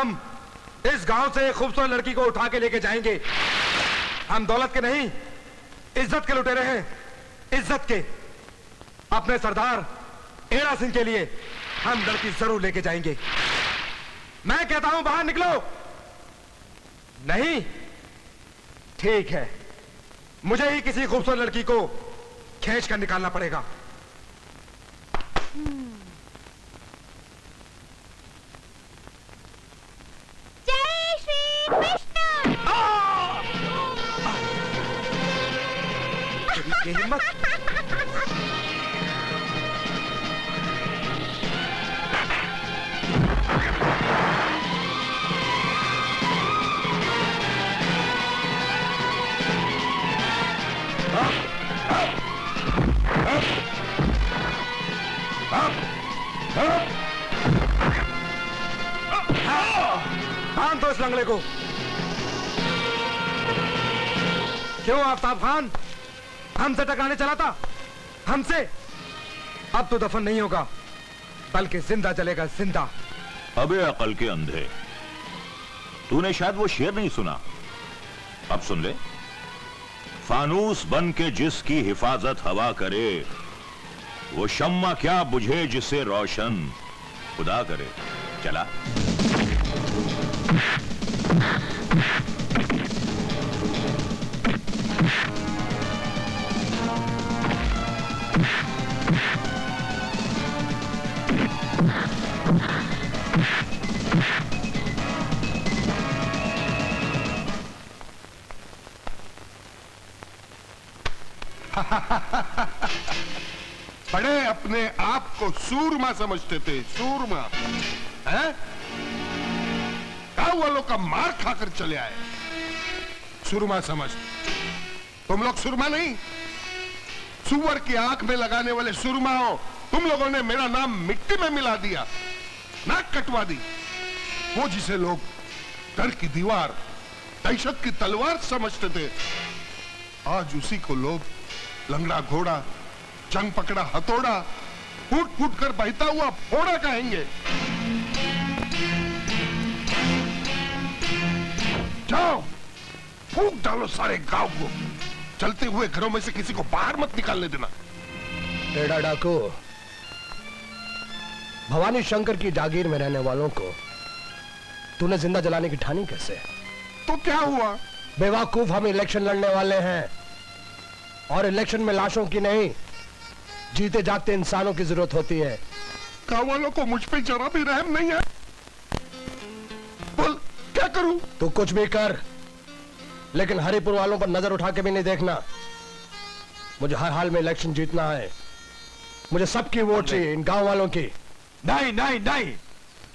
हम इस गांव से एक खूबसूरत लड़की को उठा के लेके जाएंगे। हम दौलत के नहीं, इज्जत के लुटेरे हैं, इज्जत के। अपने सरदार एड़ा सिंह के लिए हम लड़की जरूर लेके जाएंगे। मैं कहता हूं बाहर निकलो। नहीं, ठीक है, मुझे ही किसी खूबसूरत लड़की को खींच कर निकालना पड़ेगा। जय श्री कृष्ण। ये हिम्मत। बांध दो इस लंगड़े को। क्यों आफ्ताब खान, हमसे टकराने चला था? हमसे? अब तो दफन नहीं होगा, बल्कि जिंदा जलेगा, जिंदा। अबे अकल के अंधे, तूने शायद वो शेर नहीं सुना। अब सुन ले। फानूस बन के जिसकी हिफाजत हवा करे, वो शम्मा क्या बुझे जिसे रोशन खुदा करे। चला। बड़े अपने आप को सूरमा समझते थे, सूरमा हैं? गांव वालों का मार खाकर चले आए, सूरमा समझ। तुम लोग सूरमा नहीं, सुअर की आंख में लगाने वाले सूरमा हो। तुम लोगों ने मेरा नाम मिट्टी में मिला दिया, नाक कटवा दी। वो जिसे लोग डर की दीवार, दहशत की तलवार समझते थे, आज उसी को लोग लंगड़ा घोड़ा, जंग पकड़ा हथौड़ा, फूट फूट कर बहता हुआ फोड़ा कहेंगे। जाओ, फूंक डालो सारे गांव को। चलते हुए घरों में से किसी को बाहर मत निकालने देना। एड़ा डाकू, भवानी शंकर की जागीर में रहने वालों को तूने जिंदा जलाने की ठानी कैसे? तो क्या हुआ? बेवकूफ, हम इलेक्शन लड़ने वाले हैं और इलेक्शन में लाशों की नहीं, जीते जागते इंसानों की जरूरत होती है। गांव वालों को मुझ पे जरा भी रहम नहीं है। बोल, क्या करूं? तू कुछ भी कर, लेकिन हरिपुर वालों पर नजर उठा के भी नहीं देखना। मुझे हर हाल में इलेक्शन जीतना है। मुझे सबकी वोट चाहिए, इन गांव वालों की। नहीं नहीं नहीं,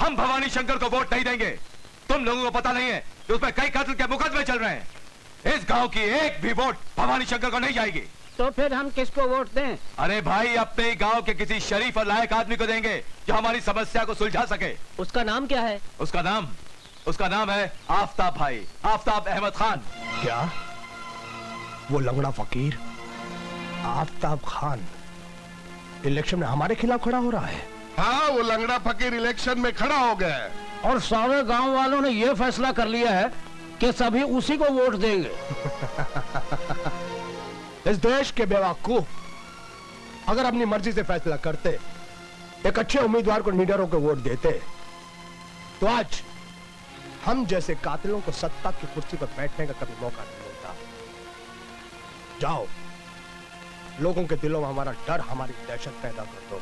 हम भवानी शंकर को वोट नहीं देंगे। तुम लोगों को पता नहीं है कि उसमें कई कत्ल के मुकदमे चल रहे हैं। इस गांव की एक भी वोट भवानी शंकर को नहीं जाएगी। तो फिर हम किसको वोट दें? अरे भाई, अपने ही गांव के किसी शरीफ और लायक आदमी को देंगे जो हमारी समस्या को सुलझा सके। उसका नाम क्या है? उसका नाम है आफ्ताब भाई, आफ्ताब अहमद खान। क्या? वो लंगड़ा फकीर आफ्ताब खान इलेक्शन में हमारे खिलाफ खड़ा हो रहा है? हाँ, वो लंगड़ा फकीर इलेक्शन में खड़ा हो गया है और सारे गांव वालों ने यह फैसला कर लिया है कि सभी उसी को वोट देंगे। इस देश के बेवकूफ अगर अपनी मर्जी से फैसला करते, एक अच्छे उम्मीदवार को निडर होकर वोट देते, तो आज हम जैसे कातिलों को सत्ता की कुर्सी पर बैठने का कभी मौका नहीं मिलता। जाओ, लोगों के दिलों में हमारा डर, हमारी दहशत पैदा कर दो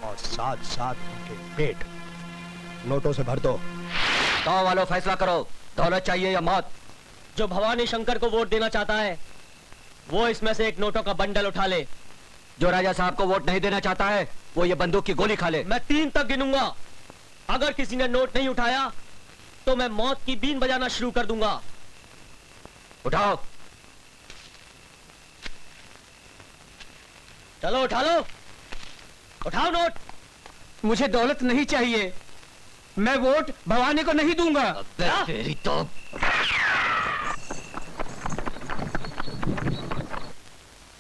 और साथ साथ उनके पेट नोटों से भर दो। गांव वालों, फैसला करो, दौलत चाहिए या मौत? जो भवानी शंकर को वोट देना चाहता है वो इसमें से एक नोटों का बंडल उठा ले। जो राजा साहब को वोट नहीं देना चाहता है वो ये बंदूक की गोली खा ले। मैं 3 तक गिनूंगा। अगर किसी ने नोट नहीं उठाया तो मैं मौत की बीन बजाना शुरू कर दूंगा। उठाओ, चलो उठा लो, उठाओ नोट। मुझे दौलत नहीं चाहिए, मैं वोट भवानी को नहीं दूंगा। तेरी तो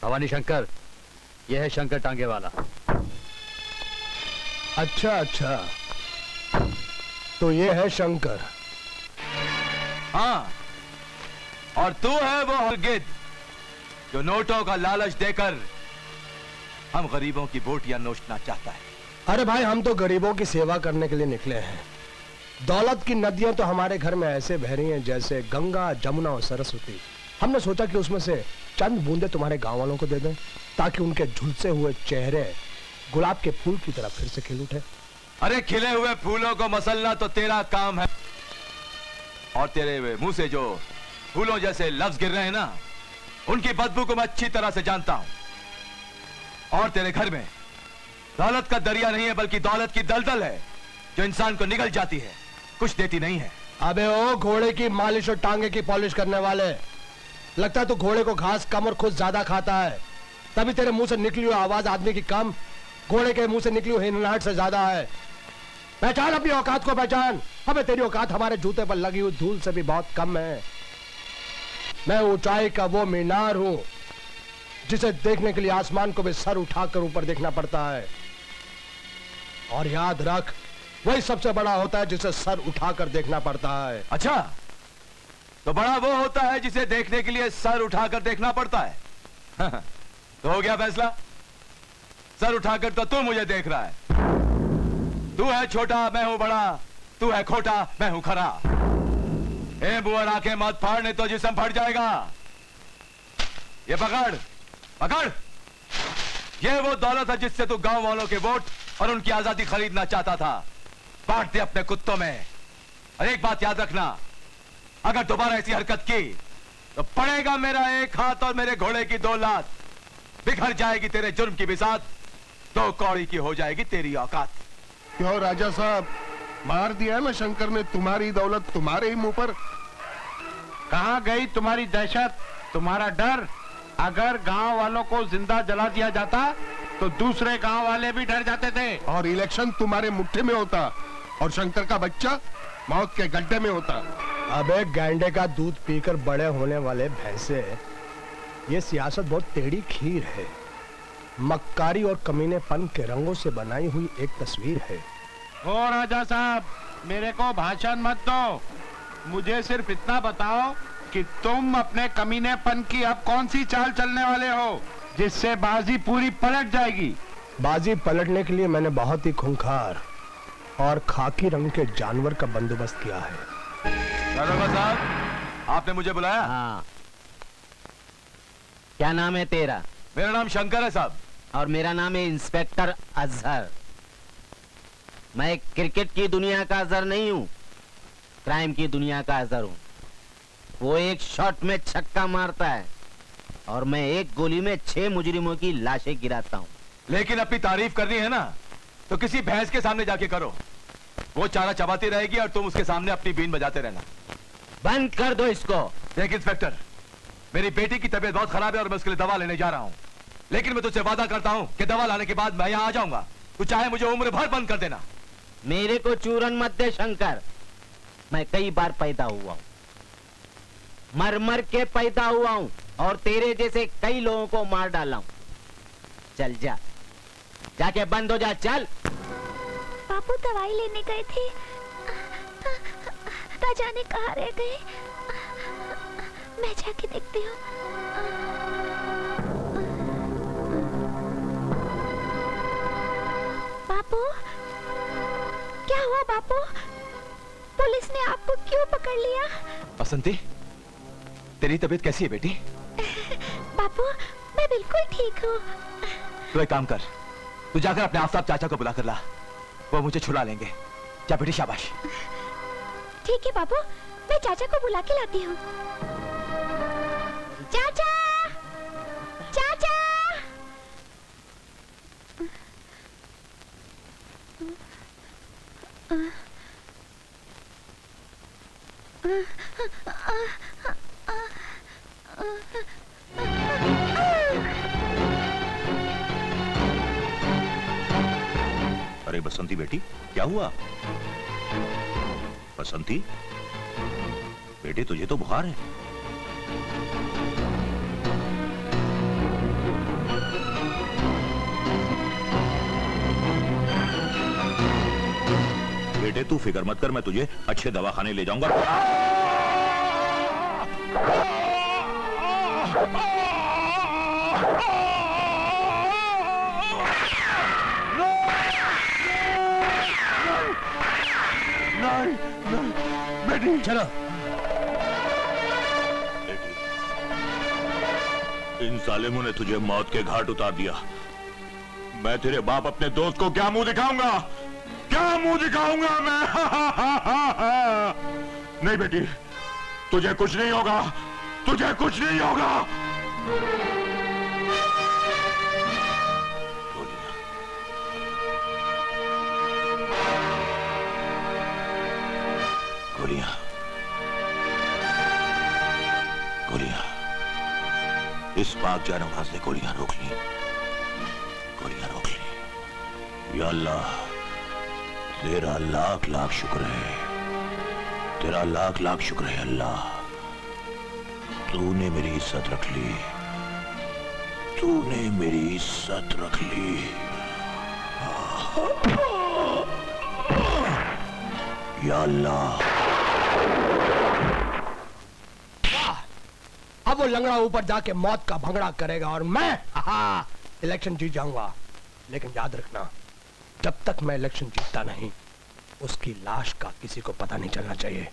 भवानी शंकर, यह है शंकर टांगे वाला। अच्छा अच्छा, तो ये है शंकर। हाँ, और तू है वो हरगिद जो नोटों का लालच देकर हम गरीबों की बोटियां नोचना चाहता है। अरे भाई, हम तो गरीबों की सेवा करने के लिए निकले हैं। दौलत की नदियां तो हमारे घर में ऐसे बह रही हैं जैसे गंगा, जमुना और सरस्वती। हमने सोचा कि उसमें से चंद बूंदे तुम्हारे गांव वालों को दे दें ताकि उनके झुलसे हुए चेहरे गुलाब के फूल की तरह फिर से खिल उठे। अरे खिले हुए फूलों को मसलना तो तेरा काम है, और तेरे मुंह से जो फूलों जैसे लफ्ज गिर रहे हैं ना, उनकी बदबू को मैं अच्छी तरह से जानता हूं। और तेरे घर में दौलत का दरिया नहीं है बल्कि दौलत की दलदल है जो इंसान को निगल जाती है, कुछ देती नहीं है। अबे ओ घोड़े की मालिश और टांगे की पॉलिश करने वाले, लगता है तू घोड़े को घास कम और खुद ज्यादा खाता है, तभी तेरे मुंह से निकली हुई आवाज आदमी की कम, घोड़े के मुंह से निकली हुई हिनहाट से ज्यादा है। पहचान अपनी औकात को, पहचान। हमें तेरी औकात हमारे जूते पर लगी हुई धूल से भी बहुत कम है। मैं ऊंचाई का वो मीनार हूं जिसे देखने के लिए आसमान को भी सर उठाकर ऊपर देखना पड़ता है, और याद रख, वही सबसे बड़ा होता है जिसे सर उठाकर देखना पड़ता है। अच्छा, तो बड़ा वो होता है जिसे देखने के लिए सर उठाकर देखना पड़ता है। तो हो गया फैसला। सर उठाकर तो तू मुझे देख रहा है। तू है छोटा, मैं हूं बड़ा, तू है खोटा, मैं हूं खरा। ए बुआ, आंखें मत फाड़ने तो जिस्म फट जाएगा। ये पकड़ पकड़, ये वो दौलत है जिससे तू गांव वालों के वोट और उनकी आजादी खरीदना चाहता था। बांट दे अपने कुत्तों में। और एक बात याद रखना, अगर दोबारा ऐसी हरकत की तो पड़ेगा मेरा एक हाथ और मेरे घोड़े की 2 लात। बिखर जाएगी तेरे जुर्म की बिसात, 2 कौड़ी की हो जाएगी तेरी औकात। क्यों राजा साहब, मार दिया ना शंकर ने तुम्हारी दौलत तुम्हारे ही मुंह पर। कहाँ गई तुम्हारी दहशत, तुम्हारा डर? अगर गांव वालों को जिंदा जला दिया जाता तो दूसरे गांव वाले भी डर जाते थे। और इलेक्शन तुम्हारे मुट्ठी में होता और शंकर का बच्चा मौत के गड्ढे में होता। अबे गैंडे का दूध पीकर बड़े होने वाले भैंसे, ये सियासत बहुत टेढ़ी खीर है। मक्कारी और कमीनेपन के रंगों से बनाई हुई एक तस्वीर है। ओ राजा साहब, मेरे को भाषण मत दो। मुझे सिर्फ इतना बताओ कि तुम अपने कमीनेपन की अब कौन सी चाल चलने वाले हो जिससे बाजी पूरी पलट जाएगी। बाजी पलटने के लिए मैंने बहुत ही खूंखार और खाकी रंग के जानवर का बंदोबस्त किया है। दारोगा साहब, आपने मुझे बुलाया? हाँ। क्या नाम है तेरा? मेरा नाम शंकर है साहब। और मेरा नाम है इंस्पेक्टर अजहर। मैं क्रिकेट की दुनिया का अजहर नहीं हूँ, क्राइम की दुनिया का अजहर हूँ। वो एक शॉट में छक्का मारता है और मैं एक गोली में 6 मुजरिमों की लाशें गिराता हूँ। लेकिन अपनी तारीफ करनी है ना तो किसी भैंस के सामने जाके करो। वो चारा चबाती रहेगी और तुम उसके सामने अपनी बीन बजाते रहना। बंद कर दो इसको। देख इंस्पेक्टर, मेरी बेटी की तबीयत बहुत खराब है और मैं उसके लिए दवा लेने जा रहा हूँ। लेकिन मैं तुझसे वादा करता हूँ कि दवा लाने के बाद मैं यहाँ आ जाऊंगा। तू चाहे मुझे उम्र भर बंद कर देना। मेरे को चूरन मत दे शंकर। मैं कई बार पैदा हुआ हूँ, मर मर के पैदा हुआ हूँ और तेरे जैसे कई लोगों को मार डाला हूँ। चल जा, जाके बंद हो जा, चल। बापू दवाई लेने गए थे, ना जाने कहाँ रह गए। मैं जाके देखती हूँ। बापू, क्या हुआ बापू? पुलिस ने आपको क्यों पकड़ लिया? बसंती, तेरी तबीयत कैसी है बेटी? बापू, मैं बिल्कुल ठीक हूँ। तू एक काम कर, तू जाकर अपने आफ्ताब चाचा को बुला कर ला, वो मुझे छुड़ा लेंगे। जा बेटी, शाबाश। ठीक है बापू, मैं चाचा को बुला के लाती हूँ। चाचा, चाचा। अरे बसंती बेटी, क्या हुआ? बसंती बेटी, तुझे तो बुखार है। बेटे तू फिक्र मत कर, मैं तुझे अच्छे दवाखाने ले जाऊंगा। बेटी चलो। इन जालिमों ने तुझे मौत के घाट उतार दिया। मैं तेरे बाप अपने दोस्त को क्या मुंह दिखाऊंगा? क्या मुंह दिखाऊंगा मैं? नहीं बेटी, तुझे कुछ नहीं होगा, तुझे कुछ नहीं होगा। गोलियां, गोलियां, इस पाक जानवाज ने गोलियां रोक ली, गोलियां रोक ली। या अल्लाह, तेरा लाख लाख शुक्र है, तेरा लाख लाख शुक्र है अल्लाह। तूने मेरी इज्जत रख ली, तूने मेरी इज्जत रख ली। या अल्लाह। अब वो लंगड़ा ऊपर जाके मौत का भंगड़ा करेगा और मैं इलेक्शन जीत जाऊंगा। लेकिन याद रखना, जब तक मैं इलेक्शन जीतता नहीं, उसकी लाश का किसी को पता नहीं चलना चाहिए।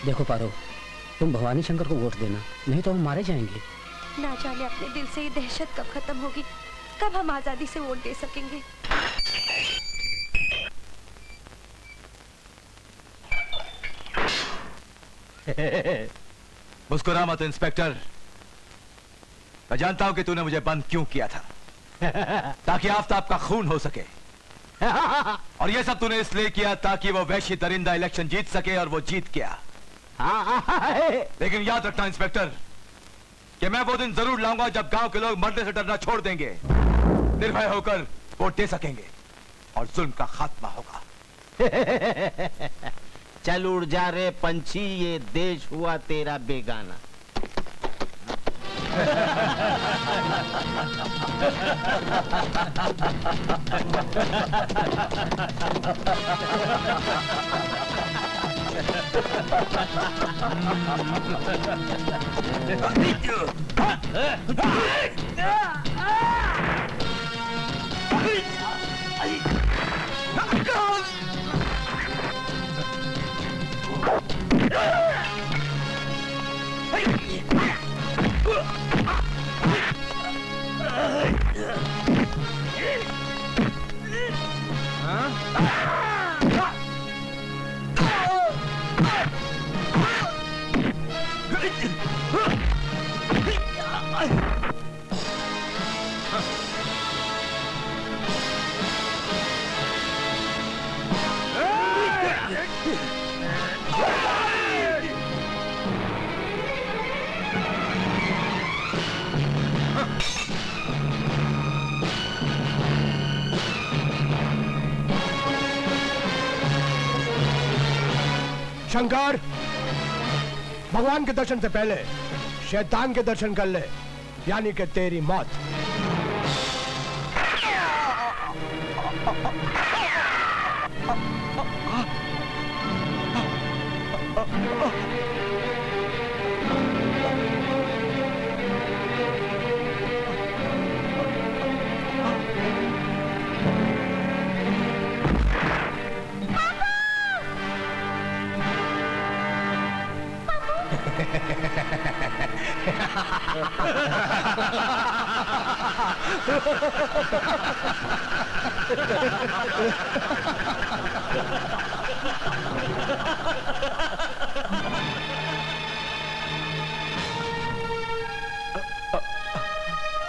देखो पारो, तुम भवानी शंकर को वोट देना, नहीं तो हम मारे जाएंगे। ना जाने अपने दिल से ये दहशत कब खत्म होगी, कब हम आजादी से वोट दे सकेंगे। मुस्कुरा मत इंस्पेक्टर। मैं जानता हूं कि तूने मुझे बंद क्यों किया था, ताकि आफताब का खून हो सके। और यह सब तूने इसलिए किया ताकि वो वैश्य दरिंदा इलेक्शन जीत सके, और वो जीत गया। लेकिन याद रखना इंस्पेक्टर कि मैं वो दिन जरूर लाऊंगा जब गांव के लोग मरने से डरना छोड़ देंगे, निर्भय होकर वोट दे सकेंगे और जुल्म का खात्मा होगा। चल उड़ जा रे पंछी, ये देश हुआ तेरा बेगाना। शंकर, भगवान के दर्शन से पहले शैतान के दर्शन कर ले, यानी कि तेरी मौत।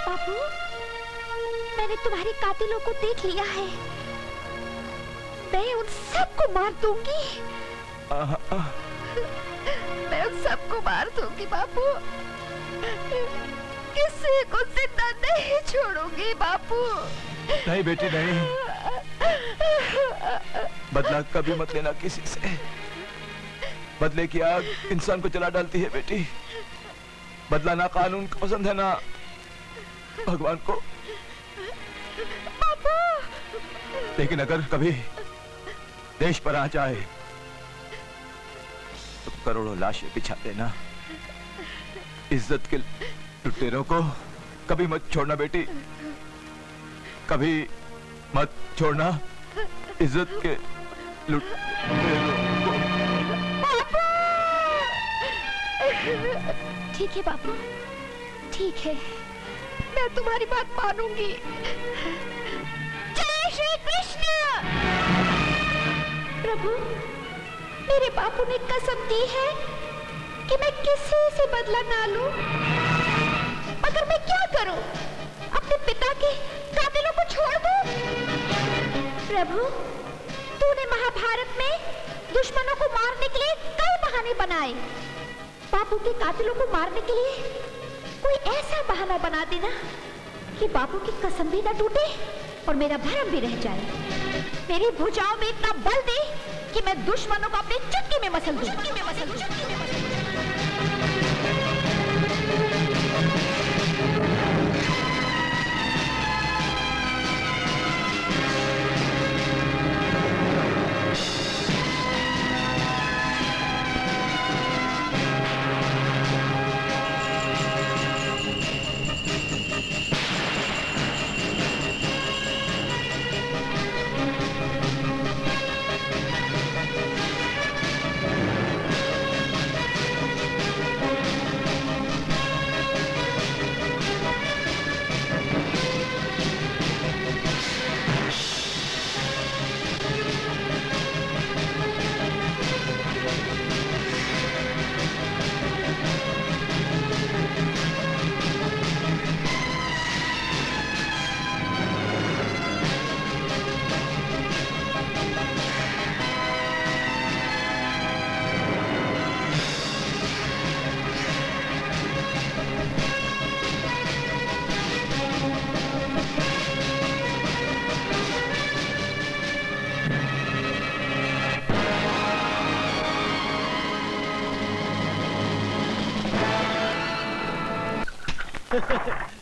बाबू, मैंने तुम्हारे कातिलों को देख लिया है। मैं उन सबको मार दूंगी। मैं उन सबको मार दूंगी बापू। किसी को जिंदा नहीं छोड़ूंगी बापू। नहीं बेटी नहीं, बदला कभी मत लेना किसी से। बदले की आग इंसान को जला डालती है बेटी। बदला ना कानून को पसंद है ना भगवान को। लेकिन अगर कभी देश पर आ जाए तो करोड़ों लाशें बिछा देना। इज्जत के लुटेरों को कभी मत छोड़ना बेटी, कभी मत छोड़ना इज्जत के लुटेरों को। ठीक है बापू, ठीक है, मैं तुम्हारी बात मानूंगी। जय श्री कृष्ण। प्रभु, मेरे बापू ने कसम दी है कि मैं किसी से बदला ना लूं। मगर मैं क्या करूं? अपने पिता के कातिलों को छोड़ दूं? प्रभु, तूने महाभारत में दुश्मनों को मारने के लिए कई बहाने बनाए। बापू के कातिलों को मारने के लिए कोई ऐसा बहाना बना देना कि बापू की कसम भी न टूटे और मेरा भरम भी रह जाए। मेरी भुजाओं में इतना बल दे कि मैं दुश्मनों को अपनी चुटकी में मसल दूं।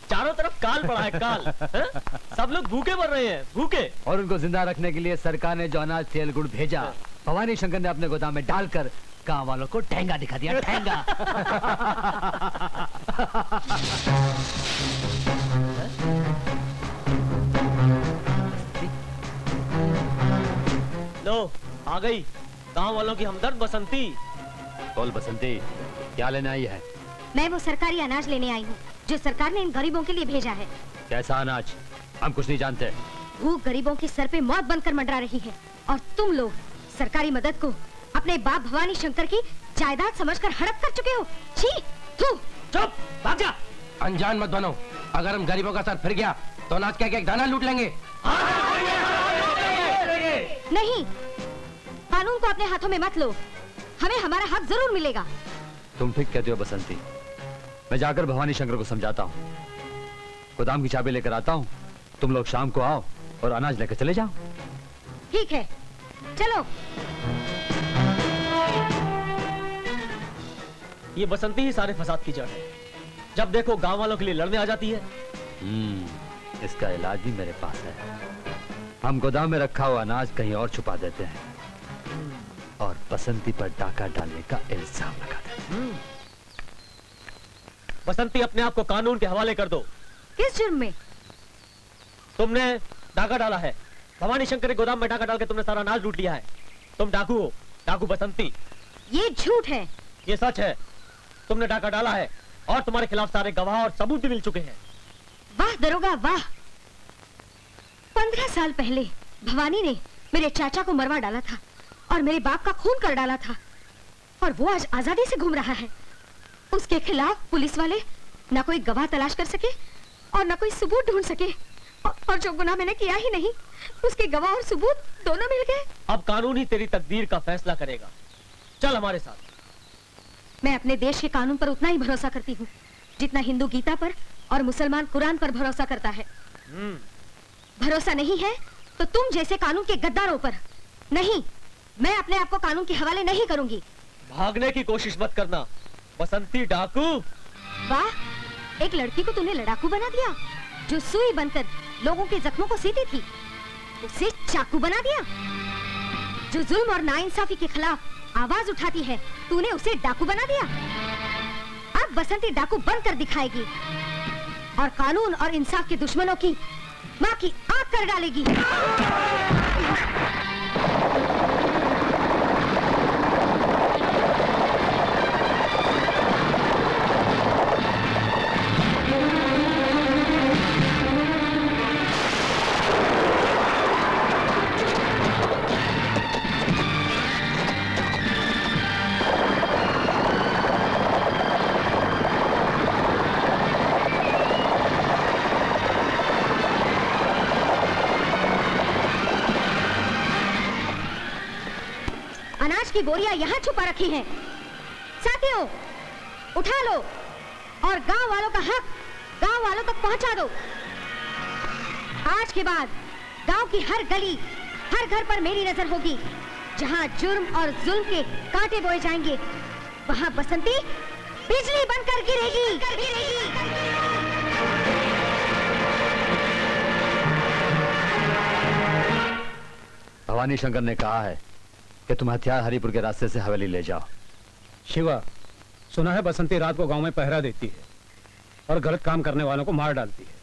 चारों तरफ काल पड़ा है, काल। सब लोग भूखे मर रहे हैं, भूखे। और उनको जिंदा रखने के लिए सरकार ने जो अनाज तेल गुड़ भेजा, भवानी शंकर ने अपने गोदाम में डालकर गांव वालों को ठेंगा दिखा दिया, ठेंगा। लो, आ गई गांव वालों की हमदर्द बसंती। बोल बसंती, क्या लेने आई है? मैं वो सरकारी अनाज लेने आई हूँ जो सरकार ने इन गरीबों के लिए भेजा है। कैसा अनाज? हम कुछ नहीं जानते। भूख गरीबों के सर पे मौत बनकर मंडरा रही है और तुम लोग सरकारी मदद को अपने बाप भवानी शंकर की जायदाद समझकर हड़प कर चुके हो। छी, थू। चुप, भाग जा। अनजान मत बनो। अगर हम गरीबों का सर फिर गया तो अनाज का एक दाना लूट लेंगे। नहीं, कानून को अपने हाथों में मत लो। हमें हमारा हक जरूर मिलेगा। तुम ठीक कहते हो बसंती। मैं जाकर भवानी शंकर को समझाता हूँ, गोदाम की चाबी लेकर आता हूँ। तुम लोग शाम को आओ और अनाज लेकर चले जाओ। ठीक है, चलो। ये बसंती ही सारे फसाद की जड़ है। जब देखो गांव वालों के लिए लड़ने आ जाती है। इसका इलाज भी मेरे पास है। हम गोदाम में रखा हुआ अनाज कहीं और छुपा देते हैं और बसंती पर डाका डालने का इल्जाम लगा देते हैं। बसंती, अपने आप को कानून के हवाले कर दो। किस जुर्म में? तुमने डाका डाला है। भवानी शंकर के गोदाम में डाका डाल के तुमने सारा अनाज लूट लिया है। तुम डाकू हो, डाकू बसंती। ये झूठ है। ये सच है। तुमने डाका डाला है और तुम्हारे खिलाफ सारे गवाह और सबूत भी मिल चुके हैं। वाह दरोगा वाह। 15 साल पहले भवानी ने मेरे चाचा को मरवा डाला था और मेरे बाप का खून कर डाला था और वो आज आजादी से घूम रहा है। उसके खिलाफ पुलिस वाले न कोई गवाह तलाश कर सके और न कोई सबूत ढूंढ सके और जो गुनाह मैंने किया ही नहीं, उसके गवाह और सबूत दोनों मिल गए। अब कानून ही तेरी तकदीर का फैसला करेगा। चल हमारे साथ। मैं अपने देश के कानून पर उतना ही भरोसा करती हूँ जितना हिंदू गीता पर और मुसलमान कुरान पर भरोसा करता है। भरोसा नहीं है तो तुम जैसे कानून के गद्दारों पर नहीं। मैं अपने आप को कानून के हवाले नहीं करूंगी। भागने की कोशिश मत करना, बसंती डाकू। वाह, एक लड़की को तूने लड़ाकू बना दिया। जो सुई बनकर लोगों के जख्मों को सीती थी, उसे चाकू बना दिया। जो जुल्म और नाइंसाफी के खिलाफ आवाज उठाती है, तूने उसे डाकू बना दिया। अब बसंती डाकू बनकर दिखाएगी और कानून और इंसाफ के दुश्मनों की माँ की आंख कर डालेगी। अनाज की बोरियां यहाँ छुपा रखी हैं। साथियों, उठा लो और गांव वालों का हक गांव वालों तक पहुंचा दो। आज के बाद गांव की हर गली, हर घर पर मेरी नजर होगी। जहां जुर्म और जुल्म के कांटे बोए जाएंगे, वहां बसंती बिजली बनकर गिरेगी। भवानी शंकर ने कहा है कि तुम हथियार हरिपुर के रास्ते से हवेली ले जाओ। शिवा, सुना है बसंती रात को गांव में पहरा देती है और गलत काम करने वालों को मार डालती है।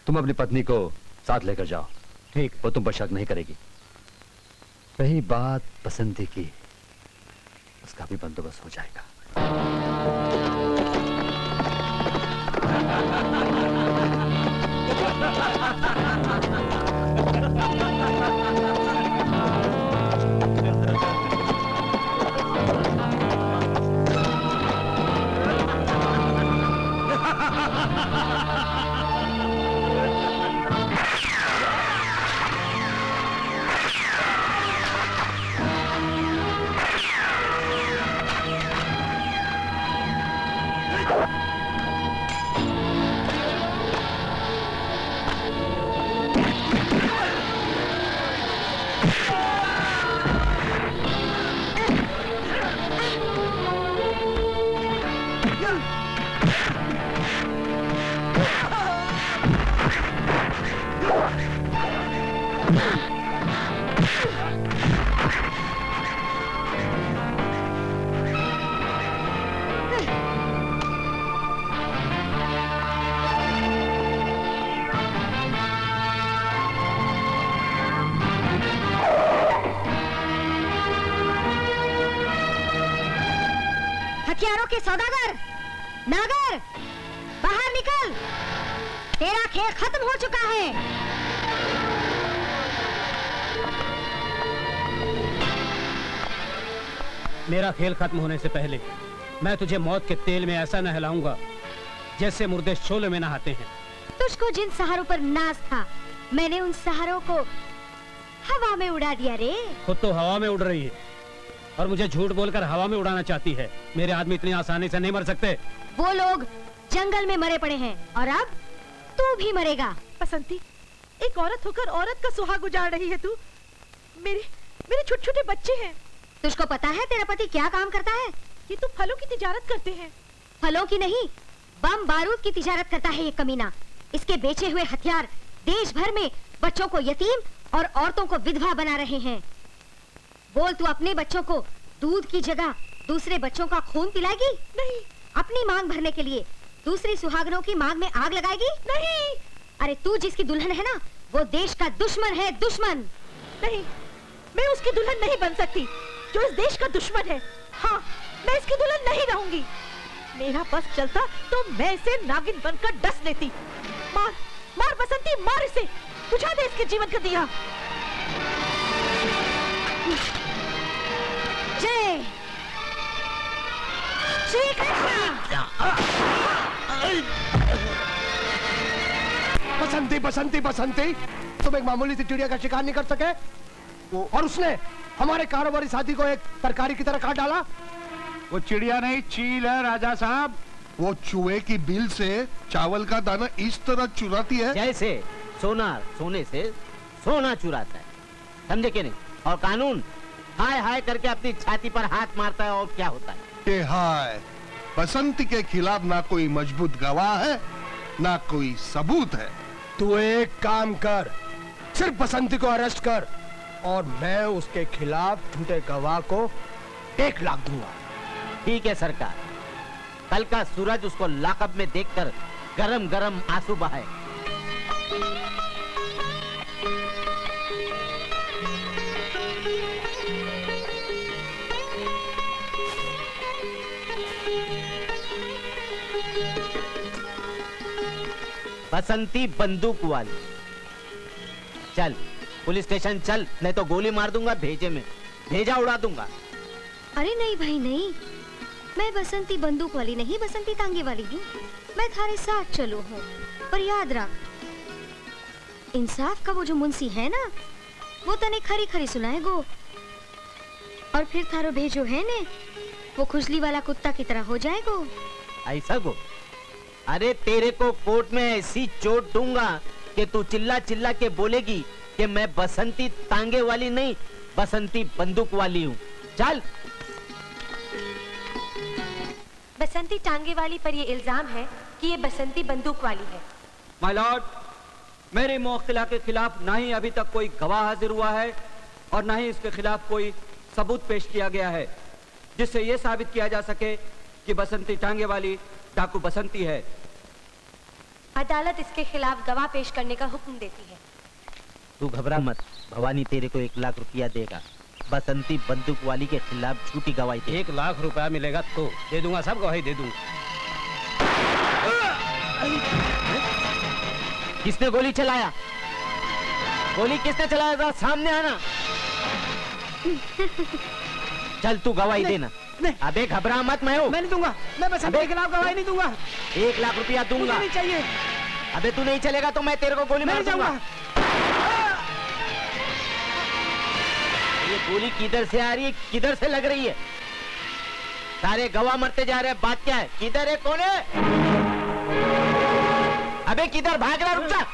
तुम अपनी पत्नी को साथ लेकर जाओ। ठीक, वो तुम पर शक नहीं करेगी। रही बात बसंती की, उसका भी बंदोबस्त हो जाएगा। हथियारों के सौदागर, नागर, बाहर निकल। तेरा खेल खत्म हो चुका है। मेरा खेल खत्म होने से पहले मैं तुझे मौत के तेल में ऐसा नहलाऊंगा जैसे मुर्दे शोले में नहाते हैं। तुझको जिन सहारों पर नाज था, मैंने उन सहारों को हवा में उड़ा दिया रे। खुद तो हवा में उड़ रही है और मुझे झूठ बोलकर हवा में उड़ाना चाहती है। मेरे आदमी इतनी आसानी से नहीं मर सकते। वो लोग जंगल में मरे पड़े हैं और अब तू भी मरेगा। बसंती, एक औरत होकर औरत का सुहाग उजाड़ रही है तू। मेरे छोटे छोटे बच्चे हैं। तुझको पता है तेरा पति क्या काम करता है? ये तो फलों की तिजारत करते हैं। फलों की नहीं, बम बारूद की तिजारत करता है ये कमीना। इसके बेचे हुए हथियार देश भर में बच्चों को यतीम और औरतों को विधवा बना रहे हैं। बोल, तू अपने बच्चों को दूध की जगह दूसरे बच्चों का खून पिलाएगी? नहीं। अपनी मांग भरने के लिए दूसरी सुहागनों की मांग में आग लगाएगी? नहीं। अरे तू जिसकी दुल्हन है ना, वो देश का दुश्मन है, दुश्मन। नहीं, मैं उसकी दुल्हन नहीं बन सकती जो इस देश का दुश्मन है। हाँ, मैं इसकी दुल्हन नहीं रहूंगी। मेरा बस चलता तो मैं इसे नागिन बनकर डस लेती। मार मार बसंती, मार इसे, बुझा दे इसके जीवन का दिया। जय श्री कृष्ण। बसंती बसंती बसंती, तुम एक मामूली सी चिड़िया का शिकार नहीं कर सके और उसने हमारे कारोबारी साथी को एक तरकारी की तरह काट डाला। वो चिड़िया नहीं, चील है राजा साहब। वो चूहे की बिल से चावल का दाना इस तरह चुराती है जैसे सोना सोने से सोना चुराता है, समझे कि नहीं? और कानून हाय हाय करके अपनी छाती पर हाथ मारता है और क्या होता है? ये हाय, बसंती के खिलाफ ना कोई मजबूत गवाह है ना कोई सबूत है। तू एक काम कर, सिर्फ बसंती को अरेस्ट कर और मैं उसके खिलाफ झूठे गवाह को 1 लाख दूंगा। ठीक है सरकार, कल का सूरज उसको लाकअप में देखकर गरम गरम आंसू बहाए। बसंती बंदूक वाली, चल पुलिस स्टेशन चल, नहीं तो गोली मार दूंगा भेजे में, भेजा उड़ा दूंगा। अरे नहीं भाई नहीं, मैं बसंती बंदूक वाली नहीं, बसंती तांगे वाली हूँ। मैं थारे साथ चलू हूँ, पर याद रख, इंसाफ का वो जो मुंशी है ना, वो तने खरी खरी सुनाएगो, और फिर थारो भेजो है ने, वो खुजली वाला कुत्ता की तरह हो जाएगो। ऐसा गो? अरे तेरे को कोर्ट में ऐसी चोट दूंगा कि तू चिल्ला चिल्ला के बोलेगी कि मैं बसंती तांगे वाली नहीं, बसंती बंदूक वाली हूँ। चल। बसंती टांगे वाली पर ये इल्जाम है कि ये बसंती बंदूक वाली है। माय लॉर्ड, मेरे मुवक्किला के खिलाफ ना ही अभी तक कोई गवाह हाजिर हुआ है और ना ही इसके खिलाफ कोई सबूत पेश किया गया है जिससे यह साबित किया जा सके कि बसंती टांगे वाली डाकू बसंती है। अदालत इसके खिलाफ गवाह पेश करने का हुक्म देती है। तू घबरा मत, भवानी तेरे को 1 लाख रुपया देगा, बसंती बंदूक वाली के खिलाफ झूठी गवाही दे। 1 लाख रुपया मिलेगा तो दे दूंगा, सब गवाही दे दूंगा। किसने गोली चलाया? गोली किसने चलाया था? सामने आना। चल तू गवाही देना। अबे घबरा मत, मैं नहीं दूंगा, मैं बसंती के खिलाफ गवाही नहीं दूंगा। 1 लाख रुपया दूंगा। नहीं चाहिए। अबे तू नहीं चलेगा तो मैं तेरे को गोली मार दूंगा। ये गोली किधर से आ रही है, किधर से लग रही है? सारे गवाह मरते जा रहे हैं, बात क्या है? किधर है, कौन है? अबे किधर भाग रहा? रुक जा।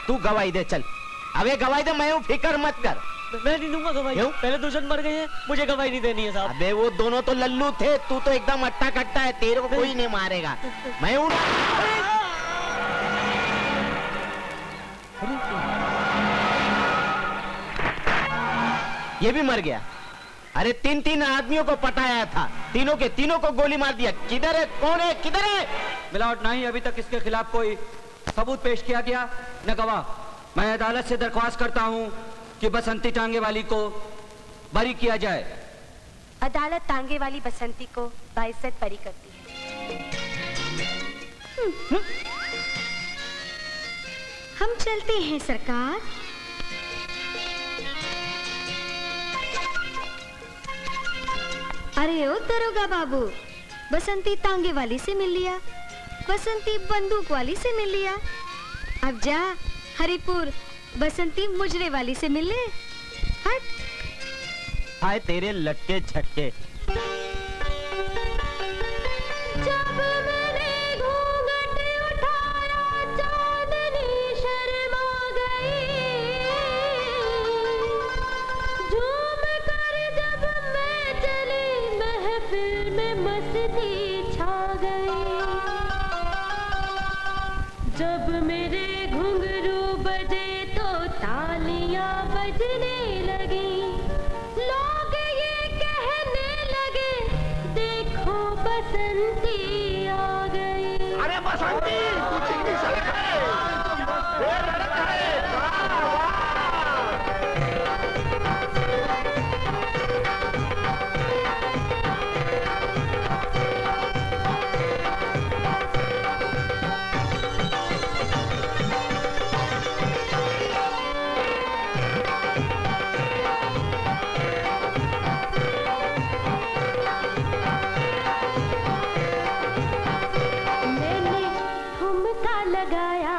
तू गवाही दे, चल। अबे गवाही दे, मैं हूँ, फिक्र मत कर। मैं नहीं दूंगा गवाही। पहले दुश्मन मर गए हैं, मुझे गवाही नहीं देनी है साहब। अबे वो दोनों तो लल्लू थे, तू तो एकदम अट्टा कट्टा है, तेरे को कोई नहीं मारेगा। मैं हूँ। ये भी मर गया। अरे 3 आदमियों को पटाया था, तीनों के तीनों को गोली मार दिया। किधर है, कौन है, किधर है? मिलावट ना ही अभी तक इसके खिलाफ कोई सबूत पेश किया गया न गवाह। मैं अदालत से दरख्वास्त करता हूँ कि बसंती टांगे वाली को बरी किया जाए। अदालत टांगे वाली बसंती को बाइज्जत बरी करती है। हम चलते हैं सरकार। अरे ओ दरोगा बाबू, बसंती तांगे वाली से मिल लिया, बसंती बंदूक वाली से मिल लिया, अब जा हरिपुर बसंती मुजरे वाली से मिल ले। हट। हाय तेरे लटके छटके। जब मैंने घूंघट उठाया चांदनी शर्मा गई, झूम कर जब मैं चली महफिल में मस्ती छा गई। जब मेरे घुंघरू बजे तो तालियां बजने लगी, लोग ये कहने लगे देखो बसंती आ गई। अरे बसंती कुछ नहीं सड़क है, ये लड़क है। मैंने ठुमका लगाया,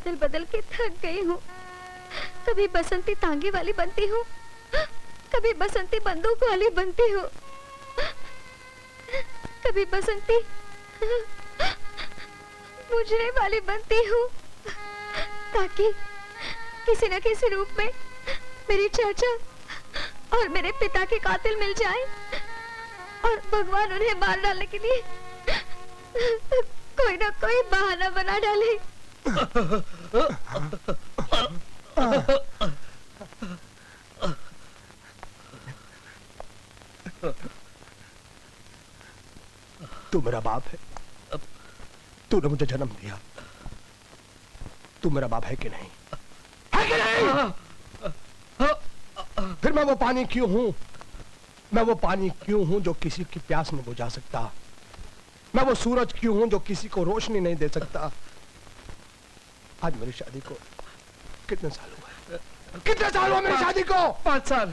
बदल बदल के थक गई हूँ। कभी बसंती तांगे वाली बनती हूँ, कभी बसंती बंदूक वाली बनती हूँ, कभी बसंती मुजरे वाली बनती हूँ, ताकि किसी न किसी रूप में मेरी चाचा और मेरे पिता के कातिल मिल जाए और भगवान उन्हें मार डालने के लिए कोई ना कोई बहाना बना डाले। तू मेरा बाप है, तूने मुझे जन्म दिया, तू मेरा बाप है कि नहीं? है कि नहीं? फिर मैं वो पानी क्यों हूं? मैं वो पानी क्यों हूं जो किसी की प्यास नहीं बुझा सकता? मैं वो सूरज क्यों हूं जो किसी को रोशनी नहीं दे सकता? आज मेरी शादी को कितने साल हुए? कितने साल हुआ मेरी शादी को? 5 साल।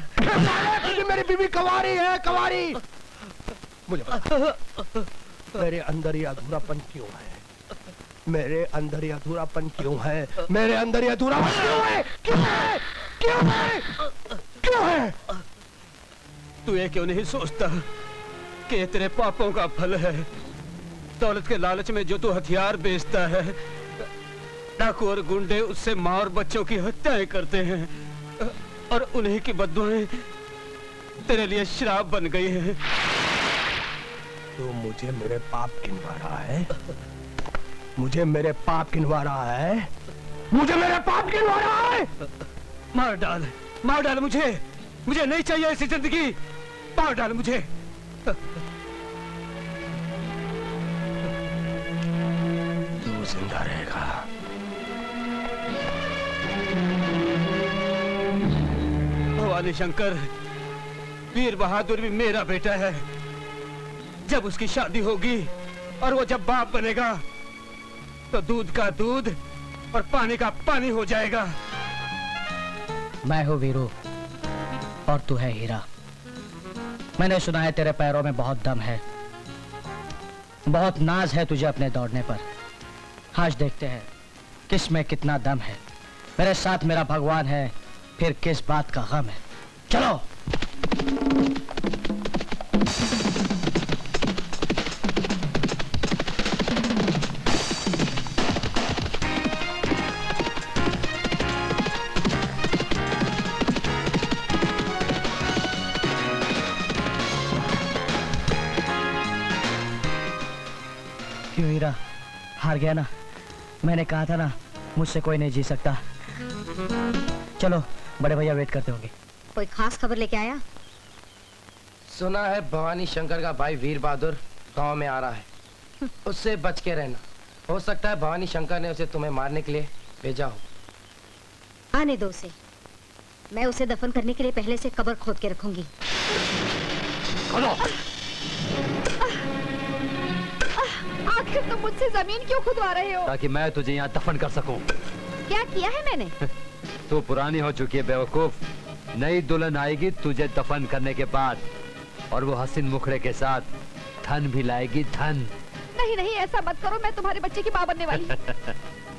मेरी बीवी कवारी है, कवारी। मुझे मेरे अंदर ये अधूरापन क्यों है? मेरे अंदर ये अधूरापन क्यों है? मेरे अंदर ये अधूरापन क्यों है? क्यों है? क्यों है? क्यों है? तू ये क्यों नहीं सोचता कि ये तेरे पापों का फल है? दौलत के लालच में जो तू हथियार बेचता है, डाकू और गुंडे उससे माँ और बच्चों की हत्याएं करते हैं और उन्हीं की बददुआएं तेरे लिए श्राप बन गई हैं। तो मुझे मेरे पाप गिनवा रहा है? मुझे मेरे पाप गिनवा रहा है? मुझे मेरे पाप गिनवा रहा है? मार डाल मुझे। मुझे नहीं चाहिए ऐसी जिंदगी। मार डाल मुझे। तू जिंदा रहेगा। भवानी शंकर, वीर बहादुर भी मेरा बेटा है। जब उसकी शादी होगी और वो जब बाप बनेगा तो दूध का दूध और पानी का पानी हो जाएगा। मैं हूँ वीरू और तू है हीरा। मैंने सुना है तेरे पैरों में बहुत दम है, बहुत नाज है तुझे अपने दौड़ने पर। आज देखते हैं किस में कितना दम है। मेरे साथ मेरा भगवान है, फिर किस बात का गम है। चलो। क्यों हीरा, हार गया ना? मैंने कहा था ना, मुझसे कोई नहीं जीत सकता। चलो, बड़े भैया वेट करते होंगे। कोई खास खबर लेके आया? सुना है भवानी शंकर का भाई वीर बहादुर गांव में आ रहा है। उससे बच के रहना। हो सकता है भवानी शंकर ने उसे तुम्हें मारने के लिए भेजा हो। आने दो उसे। मैं उसे दफन करने के लिए पहले से कब्र खोद के रखूंगी। आखिर तुम मुझसे जमीन क्यों खुदवा रहे हो? ताकि मैं तुझे यहाँ दफन कर सकूं। क्या किया है मैंने? तू पुरानी हो चुकी है बेवकूफ। नई दुल्हन आएगी तुझे दफन करने के बाद, और वो हसीन मुखड़े के साथ धन भी लाएगी, धन। नहीं नहीं, ऐसा मत करो। मैं तुम्हारे बच्चे की माँ बनने वाली।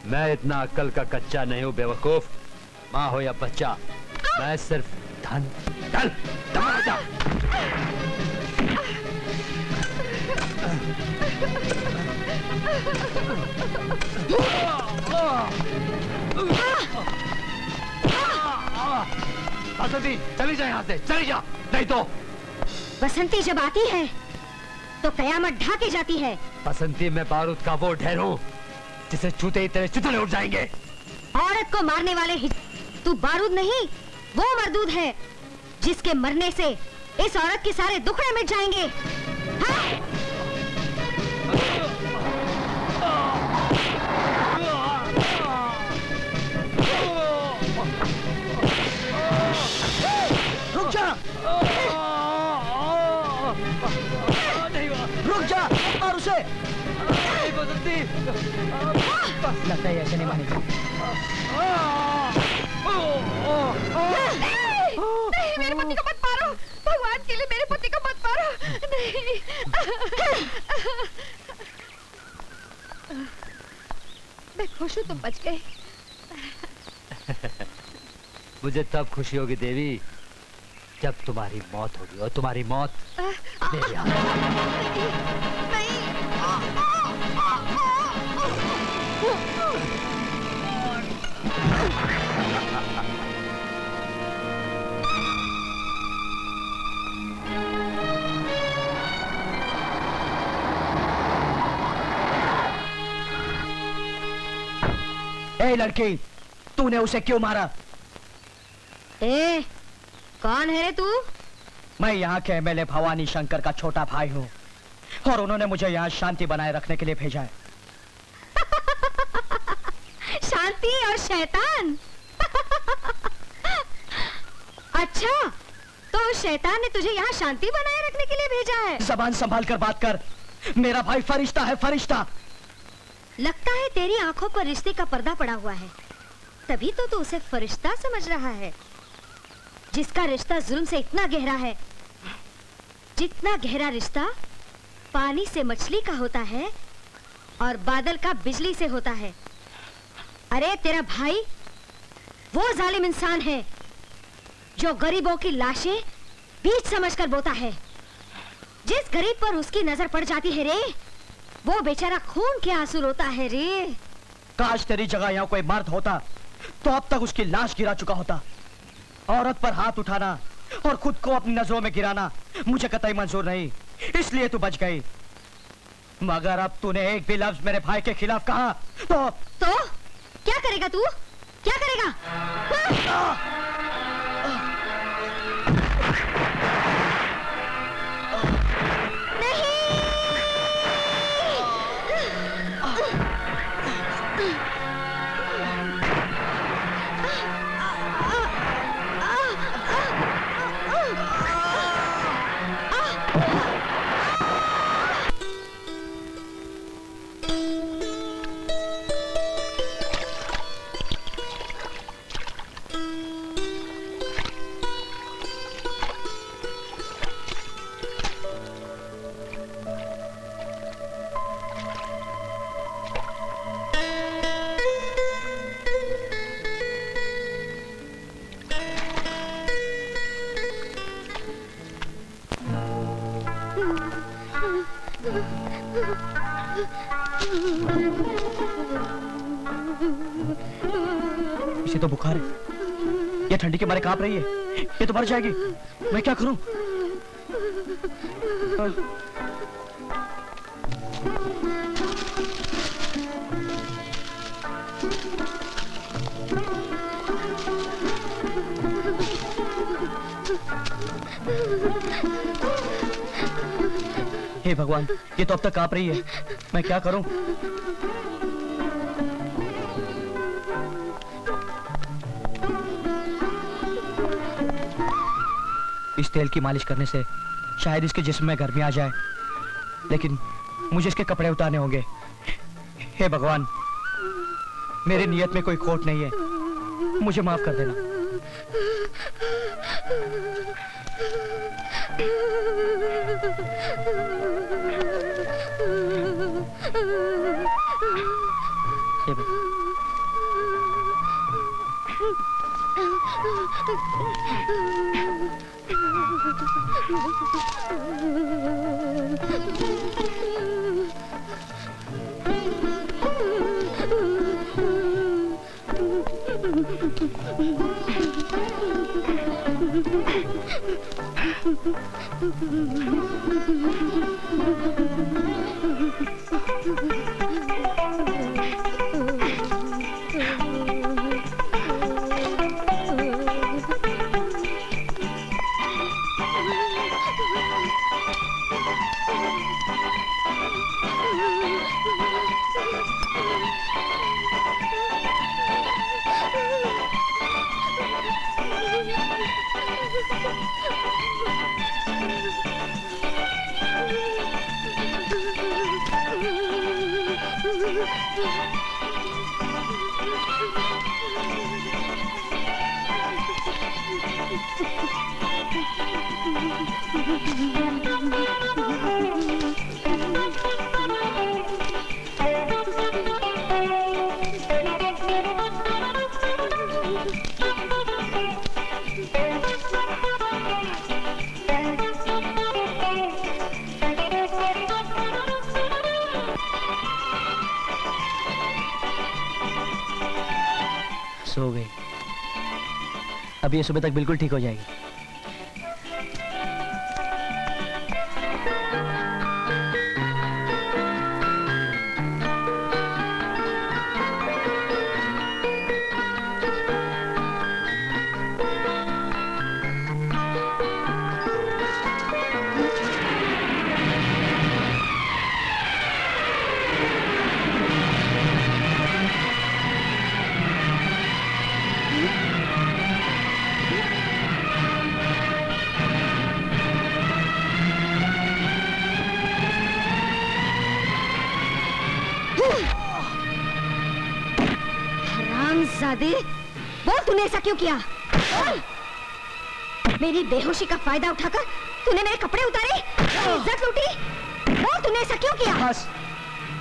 मैं इतना अक्ल का कच्चा नहीं हूँ बेवकूफ। माँ हो या बच्चा, मैं सिर्फ धन। चल, जा। बसंती, चली जा यहाँ से, चली जा, नहीं तो। बसंती जब आती है तो कयामत ढाके जाती है। बसंती में बारूद का वो ढेर हूँ जिसे छूते ही तेरे चितले उठ जाएंगे। औरत को मारने वाले तू बारूद नहीं, वो मरदूद है जिसके मरने से इस औरत के सारे दुखड़े मिट जाएंगे। हाँ? रुक जा, रुक जा, और उसे लगता है ऐसे नहीं मानेगा। नहीं, मेरे पति को मत मारो, भगवान के लिए मेरे पति को मत मारो। नहीं। मैं खुश हूँ तुम बच गए, मुझे तब खुशी होगी देवी जब तुम्हारी मौत होगी, और तुम्हारी मौत मेरे हाथ ए लड़की, तूने उसे क्यों मारा? ए, कौन है रे तू? मैं यहाँ के एमएलए भवानी शंकर का छोटा भाई हूँ और उन्होंने मुझे यहाँ शांति बनाए रखने के लिए भेजा है। शांति और शैतान? अच्छा, तो उस शैतान ने तुझे यहाँ शांति बनाए रखने के लिए भेजा है? जबान संभाल कर बात कर, मेरा भाई फरिश्ता है, फरिश्ता। लगता है तेरी आंखों पर रिश्ते का पर्दा पड़ा हुआ है, तभी तो तू उसे फरिश्ता समझ रहा है, जिसका रिश्ता जुल्म से इतना गहरा है, जितना गहरा रिश्ता पानी से मछली का होता है और बादल का बिजली से होता है। अरे तेरा भाई वो जालिम इंसान है जो गरीबों की लाशें बीच समझकर बोता है। जिस गरीब पर उसकी नजर पड़ जाती है रे, वो बेचारा खून के आंसू रोता है रे। काश तेरी जगह यहाँ कोई मर्द होता तो अब तक उसकी लाश गिरा चुका होता। औरत पर हाथ उठाना और खुद को अपनी नजरों में गिराना मुझे कतई मंजूर नहीं, इसलिए तू बच गई। मगर अब तूने एक भी लफ्ज मेरे भाई के खिलाफ कहा तो क्या करेगा तू? क्या करेगा? इसे तो बुखार है, ये ठंडी के मारे कांप रही है, ये तो मर जाएगी। मैं क्या करूं? हे भगवान, ये तो अब तक कांप रही है, मैं क्या करूं? इस तेल की मालिश करने से शायद इसके जिस्म में गर्मी आ जाए, लेकिन मुझे इसके कपड़े उतारने होंगे। हे भगवान, मेरी नियत में कोई खोट नहीं है, मुझे माफ कर देना। अभी ये सुबह तक बिल्कुल ठीक हो जाएगी। बोल तूने ऐसा क्यों किया? मेरी बेहोशी का फायदा उठाकर तूने मेरे कपड़े उतारे, इज्जत लूटी। बोल तूने ऐसा क्यों किया? बस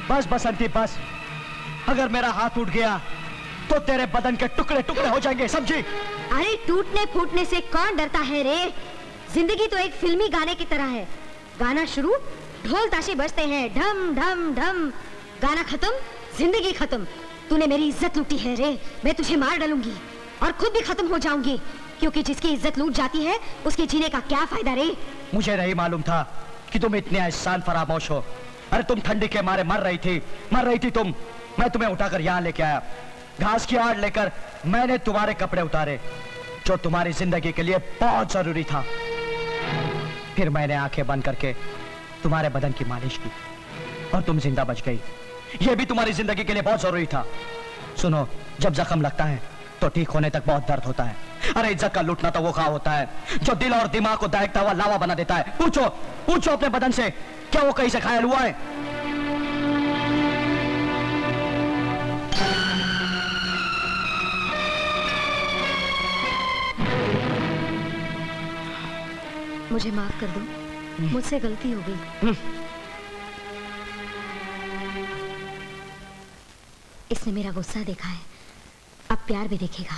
बस बसंती बस। अगर मेरा हाथ टूट गया तो तेरे बदन के टुकड़े टुकड़े हो जाएंगे, समझी? अरे टूटने फूटने से कौन डरता है रे? जिंदगी तो एक फिल्मी गाने की तरह है। गाना शुरू, ढोल ताशे बजते हैं, ढम ढम ढम। गाना खत्म, जिंदगी खत्म। तूने मेरी इज्जत लूटी है रे। मैं तुझे मार डालूंगी और खुद भी खत्म हो जाऊंगी, क्योंकि जिसकी इज्जत लूट जाती है उसके जीने का क्या फायदा रे? मुझे नहीं मालूम था कि तुम इतने एहसान फरामोश हो। अरे तुम ठंडी के मारे मर रही थी तुम। मैं तुम्हें उठाकर यहाँ लेके आया। घास की आड़ लेकर मैंने तुम्हारे कपड़े उतारे, जो तुम्हारी जिंदगी के लिए बहुत जरूरी था। फिर मैंने आंखें बंद करके तुम्हारे बदन की मालिश की और तुम जिंदा बच गई। यह भी तुम्हारी जिंदगी के लिए बहुत जरूरी था। सुनो, जब जख्म लगता है तो ठीक होने तक बहुत दर्द होता है। अरे इज्जत का लूटना तो वो घाव होता है जो दिल और दिमाग को दहकता हुआ लावा बना देता है। पूछो अपने बदन से, क्या वो कहीं से घायल हुआ है? मुझे माफ कर दो, मुझसे गलती हो गई। इसने मेरा गुस्सा देखा है, अब प्यार भी देखेगा।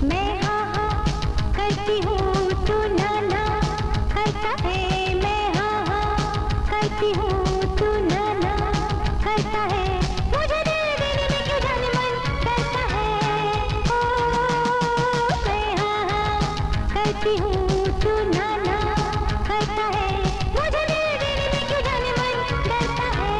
मैं हाँ हाँ करती हूँ, तू ना ना करता है। मैं हाँ हाँ करती हूँ, तू ना ना करता है। मुझे दिल देने में क्यों जाने मन करता है। ओ मैं हाँ हाँ करती हूँ, तू ना ना करता है। मुझे दिल देने में क्यों जाने मन करता है।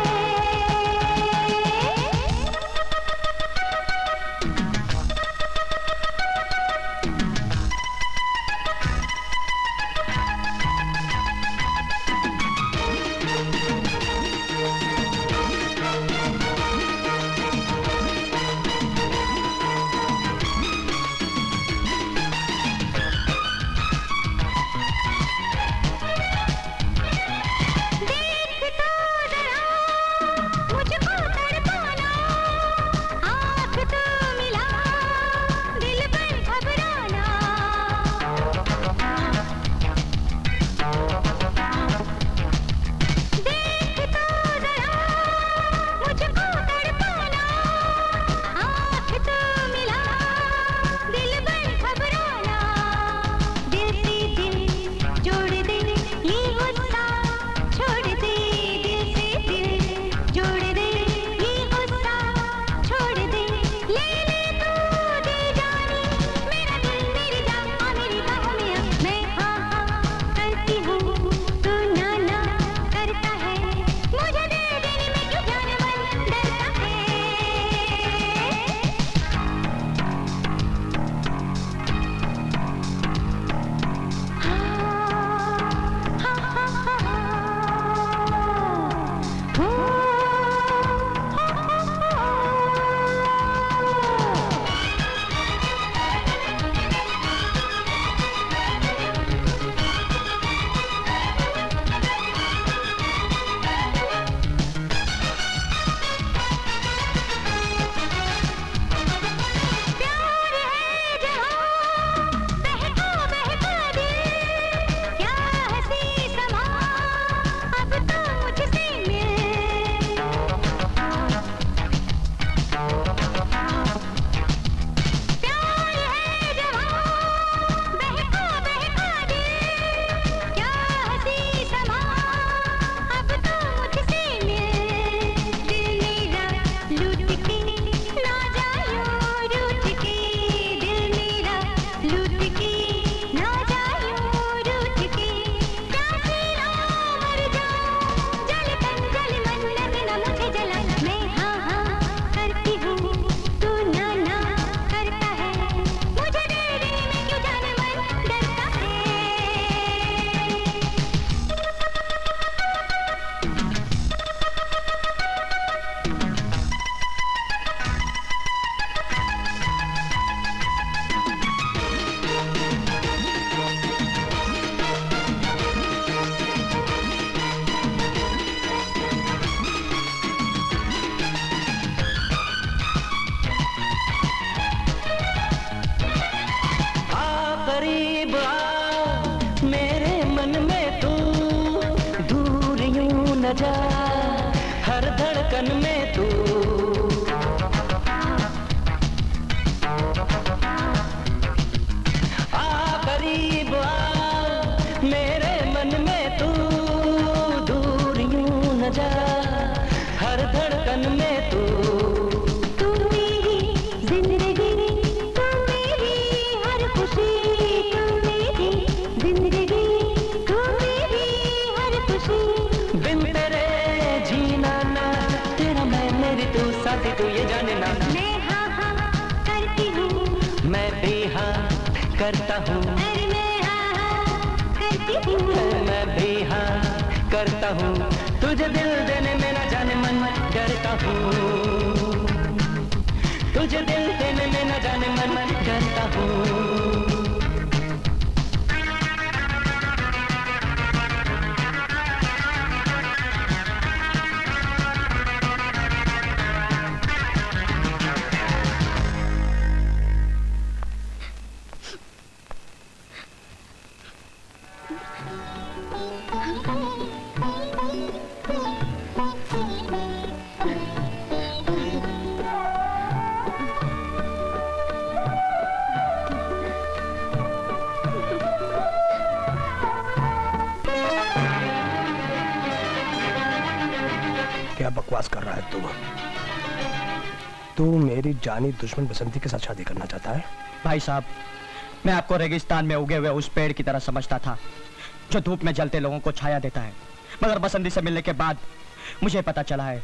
करता हूँ, अरे मैं हाँ हाँ करती हूँ, मैं भी हाँ करता हूँ, तुझे दिल देने में न जाने मन डरता हूँ, तुझे दिल देने में न जाने मन डरता हूँ। क्या बकवास कर रहा है तू? तू मेरी जानी दुश्मन बसंती के साथ शादी करना चाहता है? भाई साहब, मैं आपको रेगिस्तान में उगे हुए उस पेड़ की तरह समझता था जो धूप में जलते लोगों को छाया देता है, मगर बसंती से मिलने के बाद मुझे पता चला है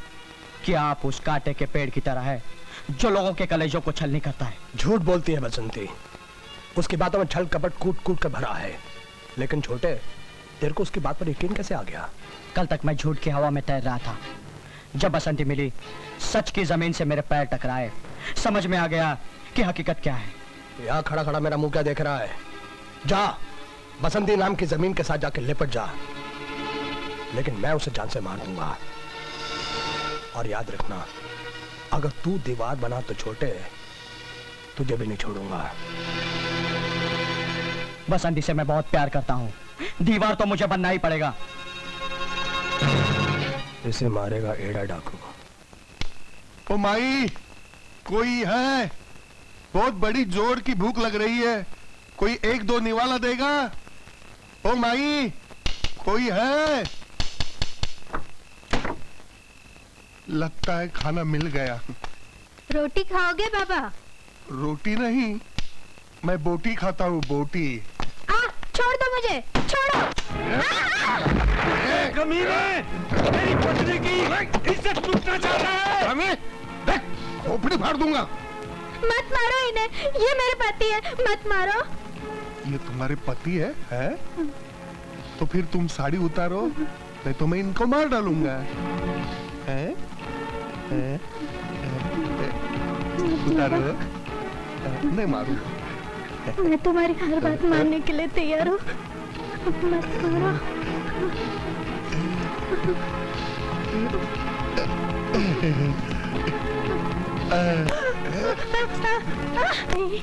कि आप उस कांटे के पेड़ की तरह है जो लोगों के कलेजों को छलनी करता है। झूठ बोलती है बसंती। उसकी बातों में छल कपट कूट कूट कर भरा है। लेकिन छोटे, तेरे को उसकी बात पर यकीन कैसे आ गया? कल तक मैं झूठ की हवा में तैर रहा था। जब बसंती मिली, सच की जमीन से मेरे पैर टकराए, समझ में आ गया कि हकीकत क्या है। यहाँ खड़ा खड़ा मेरा मुंह क्या देख रहा है? जा, बसंती नाम की जमीन के साथ जाके लिपट जा, लेकिन मैं उसे जान से मार दूंगा। और याद रखना, अगर तू दीवार बना तो छोटे, तुझे भी नहीं छोड़ूंगा। बसंती से मैं बहुत प्यार करता हूँ, दीवार तो मुझे बनना ही पड़ेगा। इसे मारेगा एड़ा डाकू। ओ माई, कोई है? बहुत बड़ी जोर की भूख लग रही है, कोई एक दो निवाला देगा? ओ माई, कोई है? लगता है खाना मिल गया। रोटी खाओगे बाबा? रोटी नहीं, मैं बोटी खाता हूँ, बोटी। छोड़ दो मुझे, छोड़ो। कमीने, मेरी पत्नी की इज्जत लूटना चाह रहा है। हमें देख, खोपड़ी फाड़ दूंगा। मत मारो इन्हें, ये मेरे पति है, मत मारो। ये तुम्हारे पति है? तो फिर तुम साड़ी उतारो, नहीं तो मैं इनको मार डालूंगा। उतारो, नहीं मारूंगा। मैं तुम्हारी हर बात मानने के लिए तैयार हूँ, मत मारो। नहीं।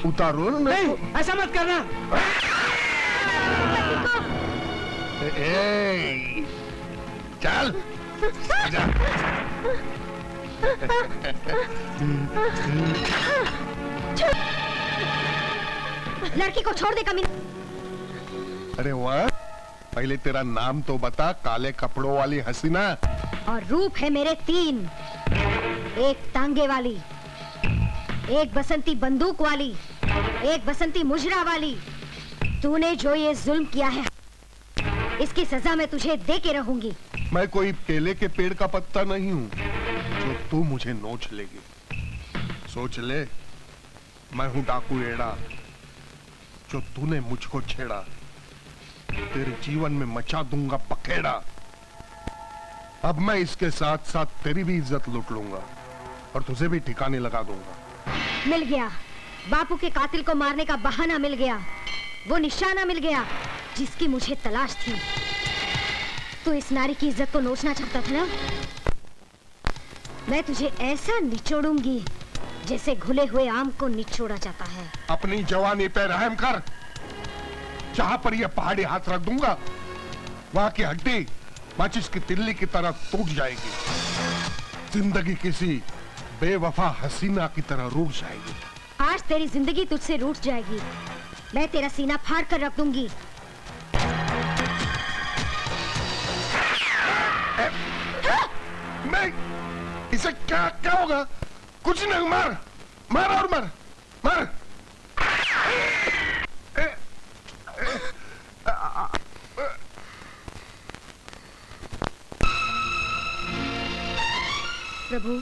उतारो ना। नहीं, ऐसा मत करना। चल जा। लड़की को छोड़ दे कमीने। अरे वाह, पहले तेरा नाम तो बता, काले कपड़ों वाली हसीना। और रूप है मेरे 3, एक तांगे वाली, एक बसंती बंदूक वाली, एक बसंती मुजरा वाली। तूने जो ये जुल्म किया है, इसकी सजा मैं तुझे दे के रहूंगी। मैं कोई केले के पेड़ का पत्ता नहीं हूँ जो तू मुझे नोच लेगी। सोच ले, मैं हूँ डाकू एड़ा, जो तूने मुझको छेड़ा, तेरे जीवन में मचा दूंगा पखेड़ा। अब मैं इसके साथ साथ तेरी भी इज्जत लूट लूंगा और तुझे भी ठिकाने लगा दूंगा। मिल गया, बापू के कातिल को मारने का बहाना मिल गया, वो निशाना मिल गया जिसकी मुझे तलाश थी। तू इस नारी की इज्जत को नोचना चाहता था ना? मैं तुझे ऐसा निचोड़ूंगी जैसे घुले हुए आम को निचोड़ा जाता है। अपनी जवानी पे रहम कर। जहां पर यह पहाड़ी हाथ रख दूंगा, वहां की हड्डी माचिस की तिल्ली की तरह टूट जाएगी। जिंदगी किसी बेवफा हसीना की तरह रूठ जाएगी। आज तेरी जिंदगी तुझसे रूठ जाएगी। मैं तेरा सीना फाड़ कर रख दूंगी। मैं इसे क्या क्या होगा? कुछ नहीं, मार मार और मार मार। प्रभु,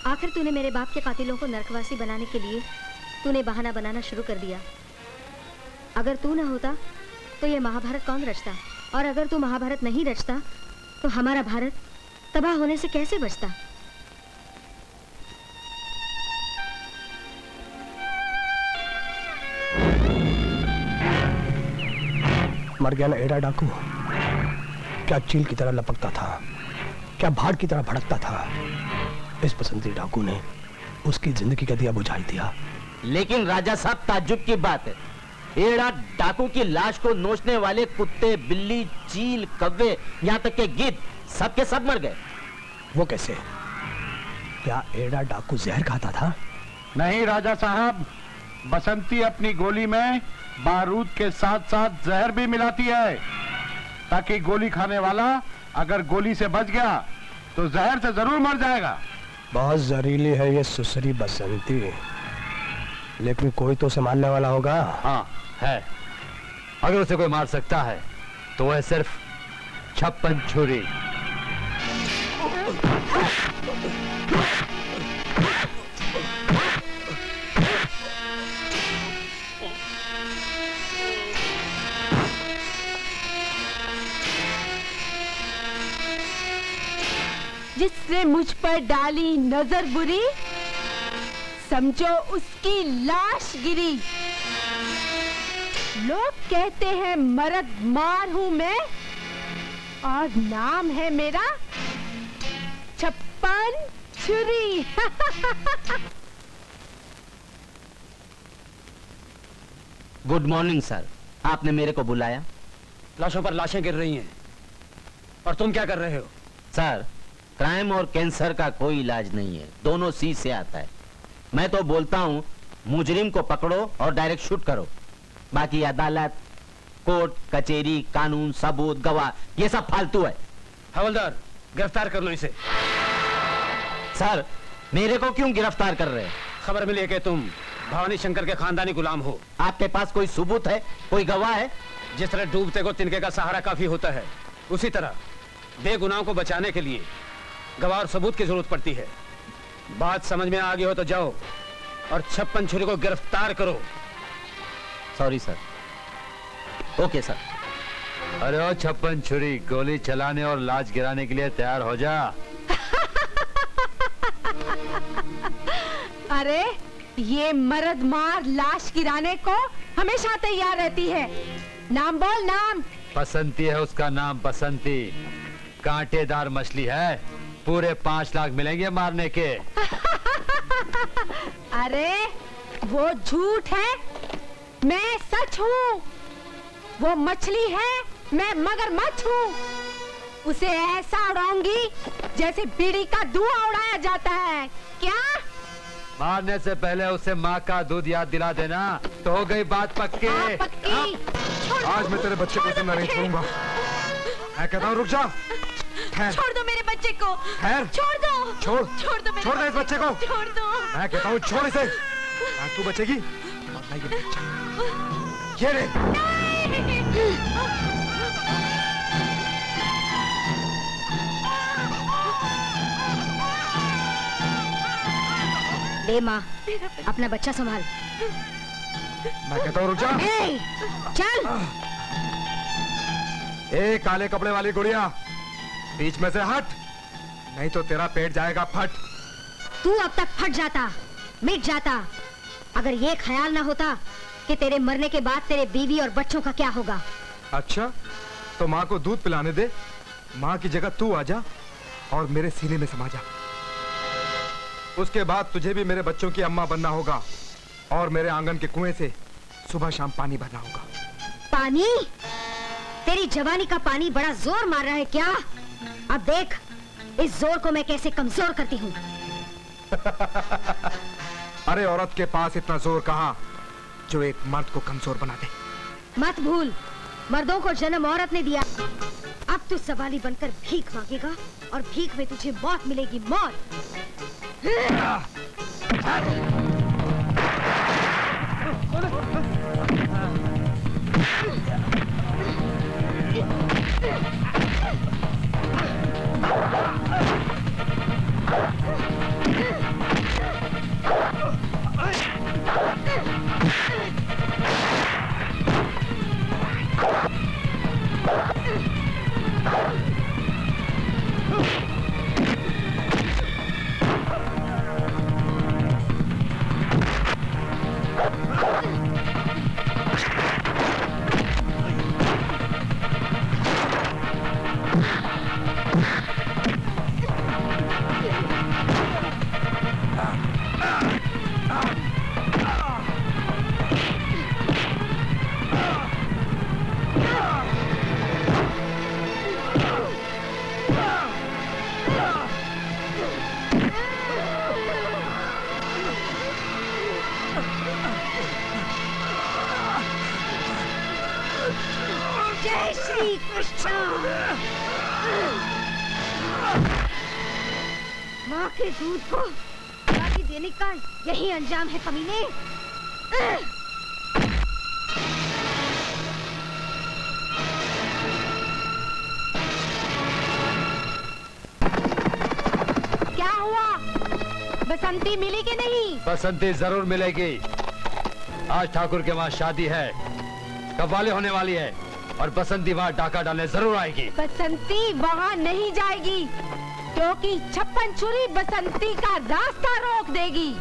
आखिर तूने मेरे बाप के कातिलों को नरकवासी बनाने के लिए तूने बहाना बनाना शुरू कर दिया। अगर तू ना होता तो ये महाभारत कौन रचता, और अगर तू महाभारत नहीं रचता तो हमारा भारत तबाह होने से कैसे बचता। मर गया ना एड़ा डाकू। क्या चील की तरह लपकता था, क्या भाड़ की तरह भड़कता था। इस बसंती डाकू ने उसकी जिंदगी का दिया बुझा दिया। लेकिन राजा साहब, ताज्जुब की बात है, एड़ा डाकू की लाश को नोचने वाले कुत्ते, बिल्ली, चील, कव्वे, यहाँ तक के गिद्ध सबके सब मर गए। वो कैसे? क्या एड़ा डाकू जहर खाता था? नहीं राजा साहब, बसंती अपनी गोली में बारूद के साथ साथ जहर भी मिलाती है, ताकि गोली खाने वाला अगर गोली से बच गया तो जहर से जरूर मर जाएगा। बहुत जहरीली है ये सुसरी बसंती, लेकिन कोई तो उसे मारने वाला होगा। हाँ है। अगर उसे कोई मार सकता है तो वह सिर्फ 56 छुरी। जिसने मुझ पर डाली नजर बुरी, समझो उसकी लाश गिरी। लोग कहते हैं मर्द मार हूं मैं, और नाम है मेरा 56 छुरी। गुड मॉर्निंग सर, आपने मेरे को बुलाया? लाशों पर लाशें गिर रही हैं और तुम क्या कर रहे हो? सर, क्राइम और कैंसर का कोई इलाज नहीं है, दोनों सी से आता है। मैं तो बोलता हूँ मुजरिम को पकड़ो और डायरेक्ट शूट करो, बाकी अदालत, कोर्ट कचेरी, कानून, सबूत, गवाह, ये सब फालतू है। हवलदार, गिरफ्तार कर लो इसे। सर, मेरे को क्यों गिरफ्तार कर रहे हैं? खबर मिली है कि तुम भवानी शंकर के खानदानी गुलाम हो। आपके पास कोई सबूत है, कोई गवाह है? जिस तरह डूबते को तिनके का सहारा काफी होता है, उसी तरह बेगुनाहों को बचाने के लिए गवाह और सबूत की जरूरत पड़ती है। बात समझ में आ गई हो तो जाओ और 56 छुरी को गिरफ्तार करो। Sorry sir. Okay sir. अरे ओ 56 छुरी, गोली चलाने और लाश गिराने के लिए तैयार हो जा। अरे ये मर्द मार लाश गिराने को हमेशा तैयार रहती है। नाम बोल, नाम। बसंती है उसका नाम, बसंती। कांटेदार मछली है, पूरे 5 लाख मिलेंगे मारने के। अरे वो झूठ है, मैं सच हूँ। वो मछली है, मैं मगरमच्छ हूँ। उसे ऐसा उड़ाऊंगी जैसे बीड़ी का धुआं उड़ाया जाता है। क्या? मारने से पहले उसे माँ का दूध याद दिला देना, तो हो गई बात पक्की। पक्की। आज मैं तेरे बच्चे को जिंदा नहीं छोड़ूंगा। मैं कहता हूँ रुक जा। छोड़ दो मेरे बच्चे को। छोड़ दो। छोड़ दो मेरे छोड़ दे इस बच्चे को। छोड़ दो। मैं कहता हूँ छोड़ इसे। आज तू बचेगी और मैं ये बच्चा। ये ले। ले माँ, अपना बच्चा संभाल। मैं कहता हूँ रुक जा। चल। ए काले कपड़े वाली गुड़िया, बीच में से हट, नहीं तो तेरा पेट जाएगा फट। तू अब तक फट जाता, मिट जाता, अगर ये ख्याल ना होता कि तेरे मरने के बाद तेरे बीवी और बच्चों का क्या होगा। अच्छा, तो माँ को दूध पिलाने दे, माँ की जगह तू आ जा और मेरे सीने में समा जा। उसके बाद तुझे भी मेरे बच्चों की अम्मा बनना होगा और मेरे आंगन के कुएं से सुबह शाम पानी भरना होगा। पानी? तेरी जवानी का पानी बड़ा जोर मार रहा है क्या? अब देख इस जोर को मैं कैसे कमजोर करती हूँ। अरे औरत के पास इतना जोर कहाँ जो एक मर्द को कमजोर बना दे। मत भूल, मर्दों को जन्म औरत ने दिया। अब तू सवाली बनकर भीख मांगेगा और भीख में तुझे मौत मिलेगी, मौत। श्री कृष्ण। माँ के दूध को गाली देने का यही अंजाम है कमीने। क्या हुआ? बसंती मिली कि नहीं? बसंती जरूर मिलेगी। आज ठाकुर के वहाँ शादी है, कव्वाली होने वाली है और बसंती वहाँ डाका डालने जरूर आएगी। बसंती वहाँ नहीं जाएगी क्योंकि 56 छुरी बसंती का रास्ता रोक देगी।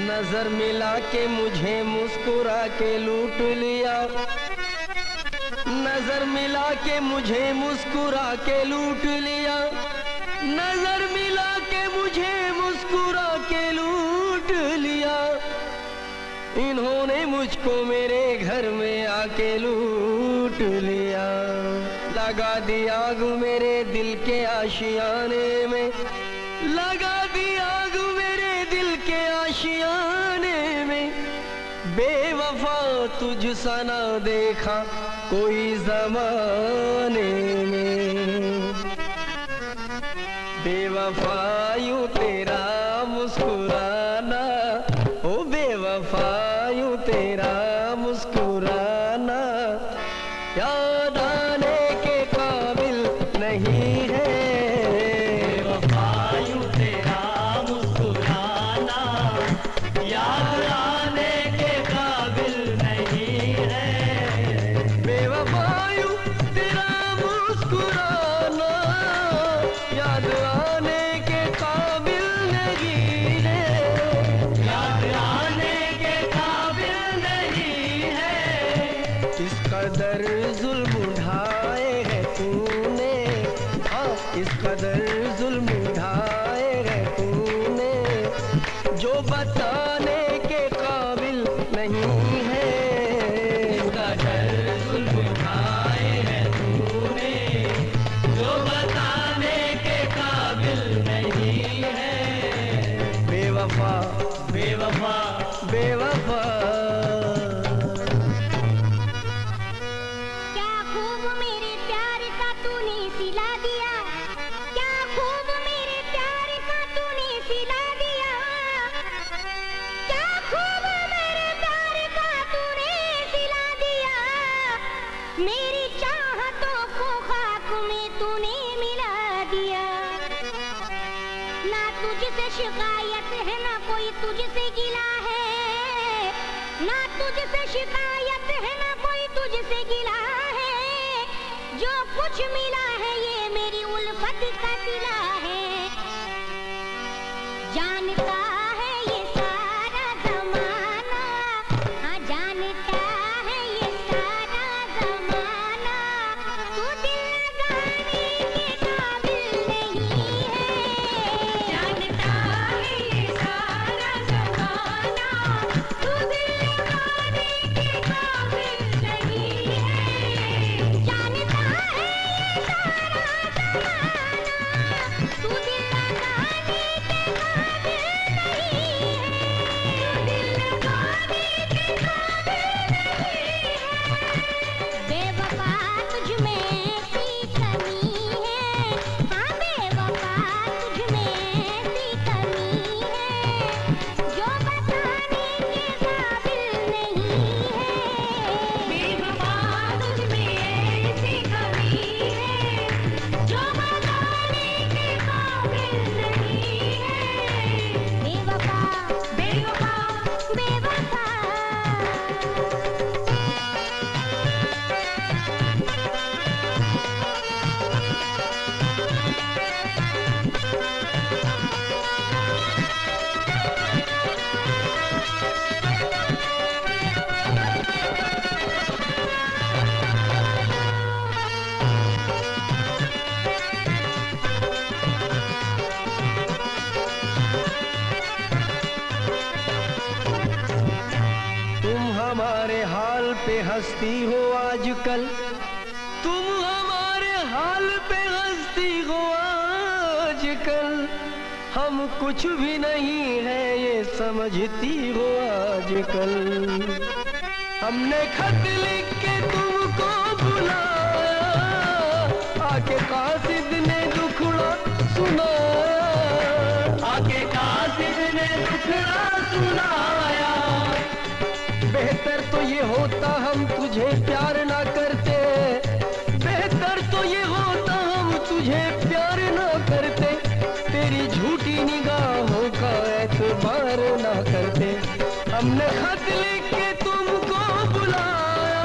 नजर मिला के मुझे मुस्कुरा के लूट लिया, नजर मिला के मुझे मुस्कुरा के लूट लिया, नजर मिला के मुझे मुस्कुरा के लूट लिया। इन्होंने मुझको मेरे घर में आके लूट लिया, लगा दी आग मेरे दिल के आशियाने में, लगा दी आग मेरे दिल के आशियाने में। बेवफा तुझ सा ना देखा कोई ज़माने में, बेवफा यूं तेरा मुस्कुराना, ओ बेवफा यूं तेरा मुस्कुराना याद आने के काबिल नहीं है। शिकायत है ना कोई तुझसे गिला है, ना तुझसे शिकायत है ना कोई तुझसे गिला है। जो कुछ मिला है ये मेरी उल्फत का सिला है। जानता है ये सारा जमाना, हाँ जानता है ये सारा जमाना, तू दिल लगाने के काबिल नहीं है। जानता है ये सारा जमाना, तू दिल लगाने के काबिल नहीं है। जानता है ये सारा जमाना, तू हमारे हाल पे हंसती हो आजकल, तुम हमारे हाल पे हंसती हो आजकल, हम कुछ भी नहीं है ये समझती हो आजकल। हमने खत लिख के तुमको बुलाया, आके कासिद ने दुखड़ा सुनाया, आके कासिद ने दुखड़ा सुनाया। बेहतर तो ये होता हम तुझे प्यार ना करते, बेहतर तो ये होता हम तुझे प्यार ना करते, तेरी झूठी निगाहों का एतबार ना करते। हमने खत लिख के तुमको बुलाया,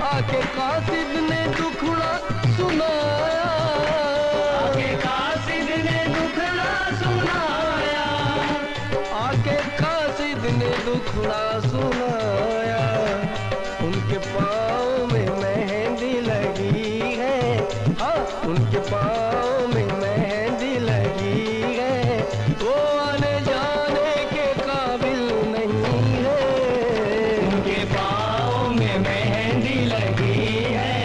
आके कासिद ने दुखड़ा सुनाया, आके कासिद ने दुखड़ा सुनाया, आके कासिद ने दुखड़ा सुनाया। उनके पाँव में मेहंदी लगी है, हाँ उनके पाँव में मेहंदी लगी है, वो आने जाने के काबिल नहीं है। उनके पाँव में मेहंदी लगी है,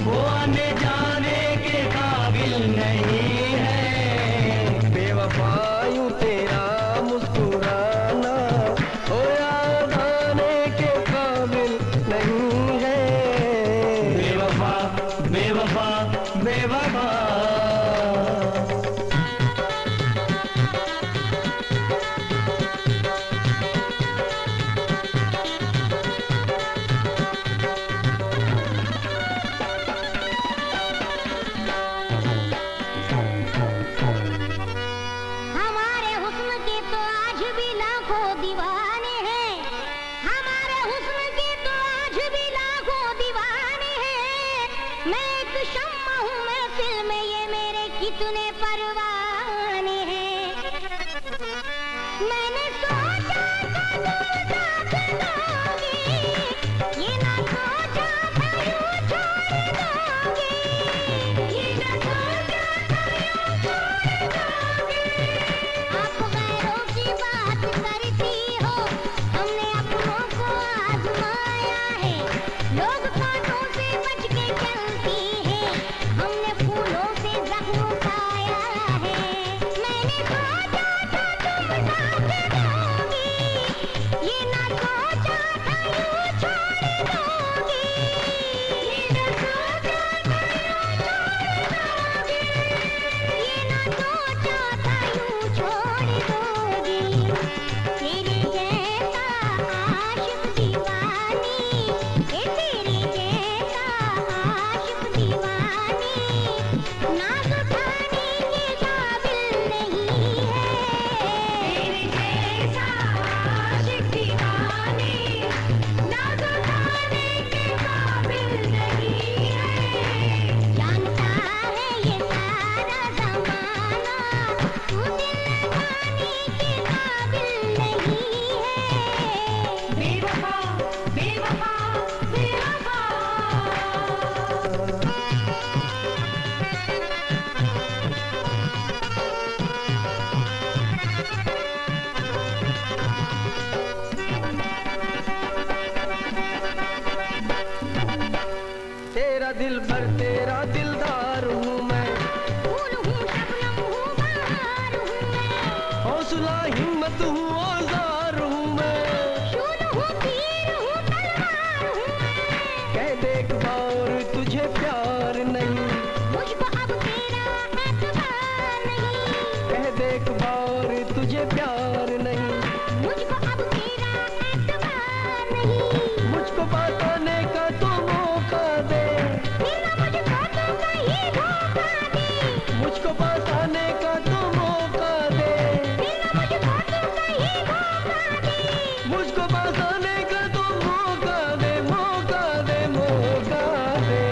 वो आने जाने के काबिल नहीं है। बेवफा यूं तेरा मुस्कुराना हो याद आने के काबिल नहीं है। बेवफा बेवफा बेवफा। हमारे हुस्न के तो आज भी लाखों दीवाने हैं, हमारे हुस्न के तो आज भी लाखों दीवाने हैं। मैं एक शम्मा हूँ महफिल में, ये मेरे कितने परवाने हैं। मैंने सोचा था तुम साथ दोगे, ये ना सोचा था यूं छोड़ दोगे, ये ना सोचा था यूं छोड़ दोगे। आप गैरों की बात करती हो, हमने अपनों को आजमाया है। लोग कांटों से बच के चलती हैं, हमने फूलों से जख्म पाया है। मैंने सोचा था तुम साथ दोगी, ये ना सोचा था यूं छोड़ दोगी, ये ना सोचा था यूं छोड़ दोगी, ये ना सोचा था यूं छोड़ दोगी। तेरे जैसा आशिक दीवानी, ये तेरे जैसा आशिक दीवानी, नाज उठाने के काबिल नहीं है। तेरे जैसा आशिक दीवानी, नाज उठाने के काबिल नहीं है। जानता है ये सारा ज़माना, तू दिल लगाने के काबिल नहीं है। बेवफा बेवफा बेवफा। तेरा दिल भर तेरा दिलदार हूँ मैं, फूल हूँ शबनम हूँ बहार हूँ मैं, हौसला हिम्मत हूँ औजार हूँ मैं। शूल हूँ तीर हूँ तलवार हूँ मैं। कह दे एक बार तुझे प्यार नहीं, मुझको अब तेरा एतबार नहीं, कह दे एक बार तुझे प्यार नहीं, मुझको अब तेरा एतबार नहीं। मुझको बताने का तो मौका दे, बिना मुझको तो कहीं धोखा दे, मुझको बताने का तो मौका दे, बिना मुझको तो कहीं धोखा दे। मुझको बताने का तो मौका दे, मौका दे, मौका दे।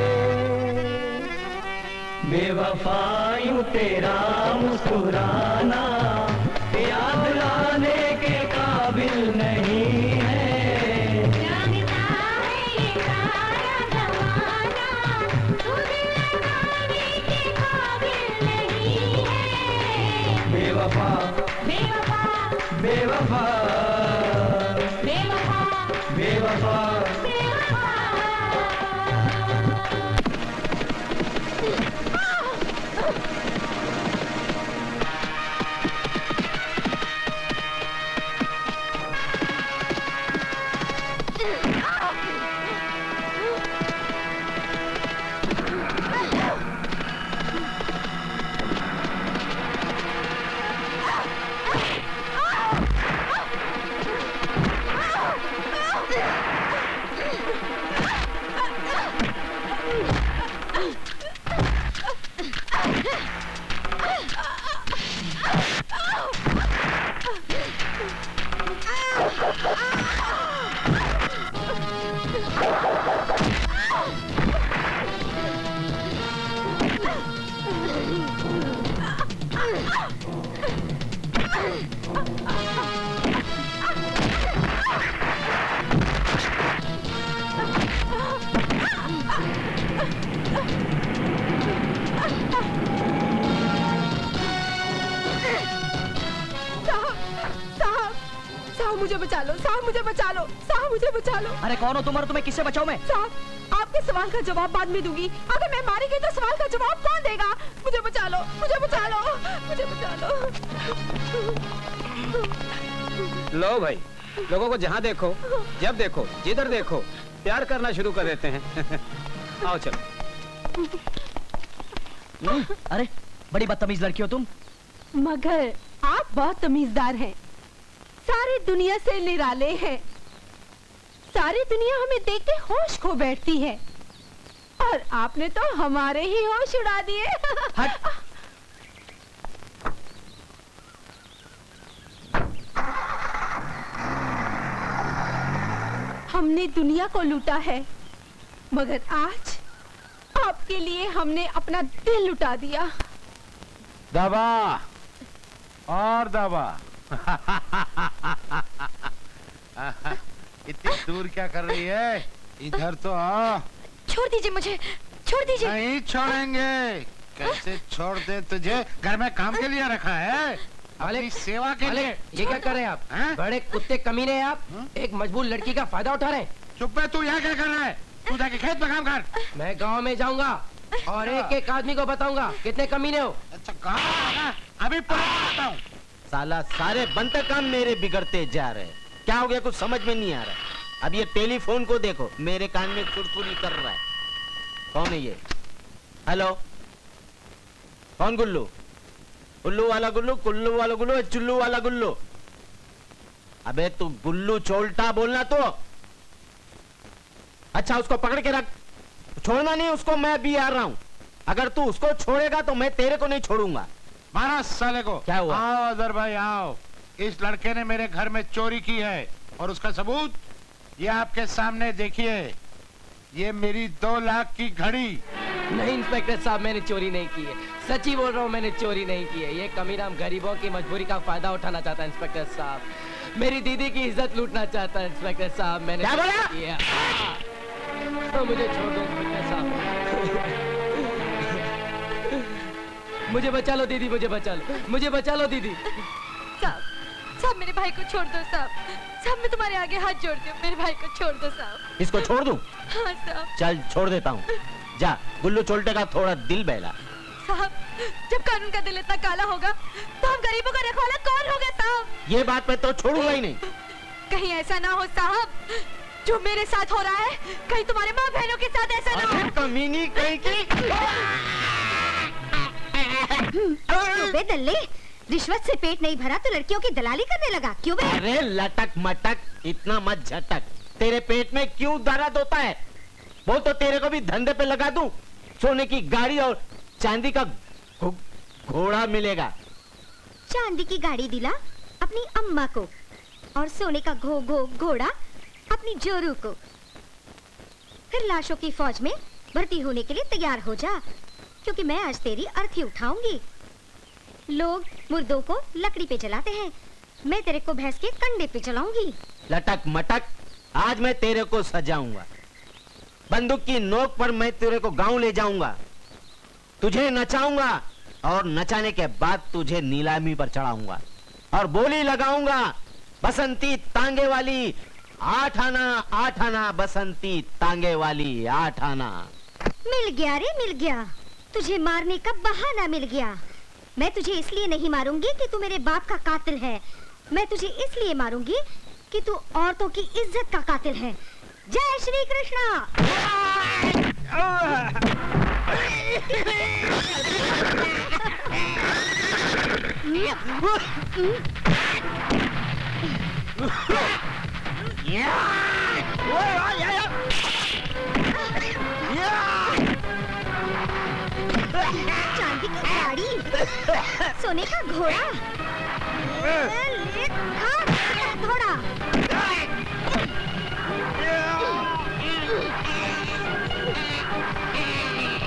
बेवफा यूं तेरा मुस्कुराना याद लाने के काबिल नहीं है। जानता है ये सारा ज़माना, तू दिल लगाने के काबिल नहीं है। बेवफा बेवफा बेवफा बेवफा बेवफा मुझे बचा लो साहब, मुझे बचा लो साहब, मुझे बचा लो। अरे कौन हो तुम और तुम्हें किससे बचाऊं मैं? साहब आपके सवाल का जवाब बाद में दूंगी। अगर मैं मारी गई तो सवाल का जवाब कौन देगा? मुझे बचा लो, मुझे बचा लो, मुझे बचा लो। लो भाई, लोगों को जहाँ देखो, जब देखो, जिधर देखो, प्यार करना शुरू कर देते हैं। आओ चलो। अरे बड़ी बदतमीज लड़की हो तुम। मगर आप बहुत तमीजदार हैं, सारी दुनिया से निराले हैं। सारी दुनिया हमें देख के होश खो बैठती है और आपने तो हमारे ही होश उड़ा दिए। हमने दुनिया को लूटा है, मगर आज आपके लिए हमने अपना दिल लुटा दिया। दबा और दबा। इतनी दूर क्या कर रही है? इधर तो आ। छोड़ दीजिए मुझे, छोड़ दीजिए। नहीं छोड़ेंगे। कैसे छोड़ दे तुझे? घर में काम के लिए रखा है, अपनी सेवा के लिए। ये क्या कर रहे हैं आप? बड़े कुत्ते कमीने हैं आप। एक मजबूर लड़की का फायदा उठा रहे हैं। चुप है, तू यहाँ क्या कर रहा है? तू जाके खेत में काम कर। मैं गांव में जाऊंगा और एक एक आदमी को बताऊंगा कितने कमीने हो। अच्छा कहाँ? अभी बताता हूँ। साला सारे बनते काम मेरे बिगड़ते जा रहे हैं। क्या हो गया कुछ समझ में नहीं आ रहा। अब ये टेलीफोन को देखो, मेरे कान में चुड़चुड़ी कर रहा है। कौन है ये? हेलो, कौन? गुल्लू? उल्लू वाला गुल्लू, कुल्लू वाला गुल्लू, चुल्लू वाला गुल्लू? अबे तू गुल्लू चोल्टा बोलना तो। अच्छा उसको पकड़ के रख, छोड़ना नहीं उसको। मैं भी आ रहा हूं। अगर तू उसको छोड़ेगा तो मैं तेरे को नहीं छोड़ूंगा। मारा साले को। क्या हुआ? आओ अदर भाई आओ। इस लड़के ने मेरे घर में चोरी की है और उसका सबूत ये आपके सामने देखिए। ये मेरी 2 लाख की घड़ी। नहीं इंस्पेक्टर साहब, मैंने चोरी नहीं की है। सच्ची बोल रहा हूँ, मैंने चोरी नहीं की है। ये कमीना गरीबों की मजबूरी का फायदा उठाना चाहता है इंस्पेक्टर साहब। मेरी दीदी की इज्जत लूटना चाहता है इंस्पेक्टर साहब। मैंने क्या बोला? तो मुझे छोड़ दो इंस्पेक्टर साहब। मुझे बचा लो दीदी, मुझे बचा लो, मुझे बचा लो दीदी। साहब, साहब मेरे भाई को छोड़ दो साहब। साहब मैं तुम्हारे आगे हाथ जोड़ती हूँ, मेरे भाई को छोड़ दो साहब। इसको छोड़ दूं? हाँ साहब। चल छोड़ देता हूँ। जा, गुल्लू चोल्टे का थोड़ा दिल बहला। साहब जब कानून का दिल इतना काला होगा तो हम गरीबों का रखवाला कौन होगा साहब? ये बात मैं तो छोड़ूंगा ही नहीं। कहीं ऐसा ना हो साहब जो मेरे साथ हो रहा है, कहीं तुम्हारे माँ बहनों के साथ ऐसा ना हो। कमीनी कहीं की। बे दल्ले, रिश्वत से पेट नहीं भरा तो लड़कियों की दलाली करने लगा, क्यों बे? अरे लटक मटक, इतना मत झटक। तेरे पेट में क्यों दर्द होता है? बोल तो तेरे को भी धंधे पे लगा दूं। सोने की गाड़ी और चांदी का घोड़ा मिलेगा। चांदी की गाड़ी दिला अपनी अम्मा को और सोने का घोड़ा अपनी जोरू को। फिर लाशों की फौज में भर्ती होने के लिए तैयार हो जा, क्योंकि मैं आज तेरी अर्थी उठाऊंगी। लोग मुर्दों को लकड़ी पे जलाते हैं, मैं तेरे को भैंस के कंडे पे जलाऊंगी। लटक मटक, आज मैं तेरे को सजाऊंगा। बंदूक की नोक पर मैं तेरे को गांव ले जाऊंगा, तुझे नचाऊंगा और नचाने के बाद तुझे नीलामी पर चढ़ाऊंगा और बोली लगाऊंगा, बसंती तांगे वाली आठ आना बसंती तांगे वाली 8 आना। मिल गया रे, मिल गया। तुझे मारने का बहाना मिल गया। मैं तुझे इसलिए नहीं मारूंगी कि तू मेरे बाप का कातिल है। मैं तुझे इसलिए मारूंगी कि तू औरतों की इज्जत का कातिल है। जय श्री कृष्णा। चांदी की गाड़ी, सोने का घोड़ा, ले खा घोड़ा।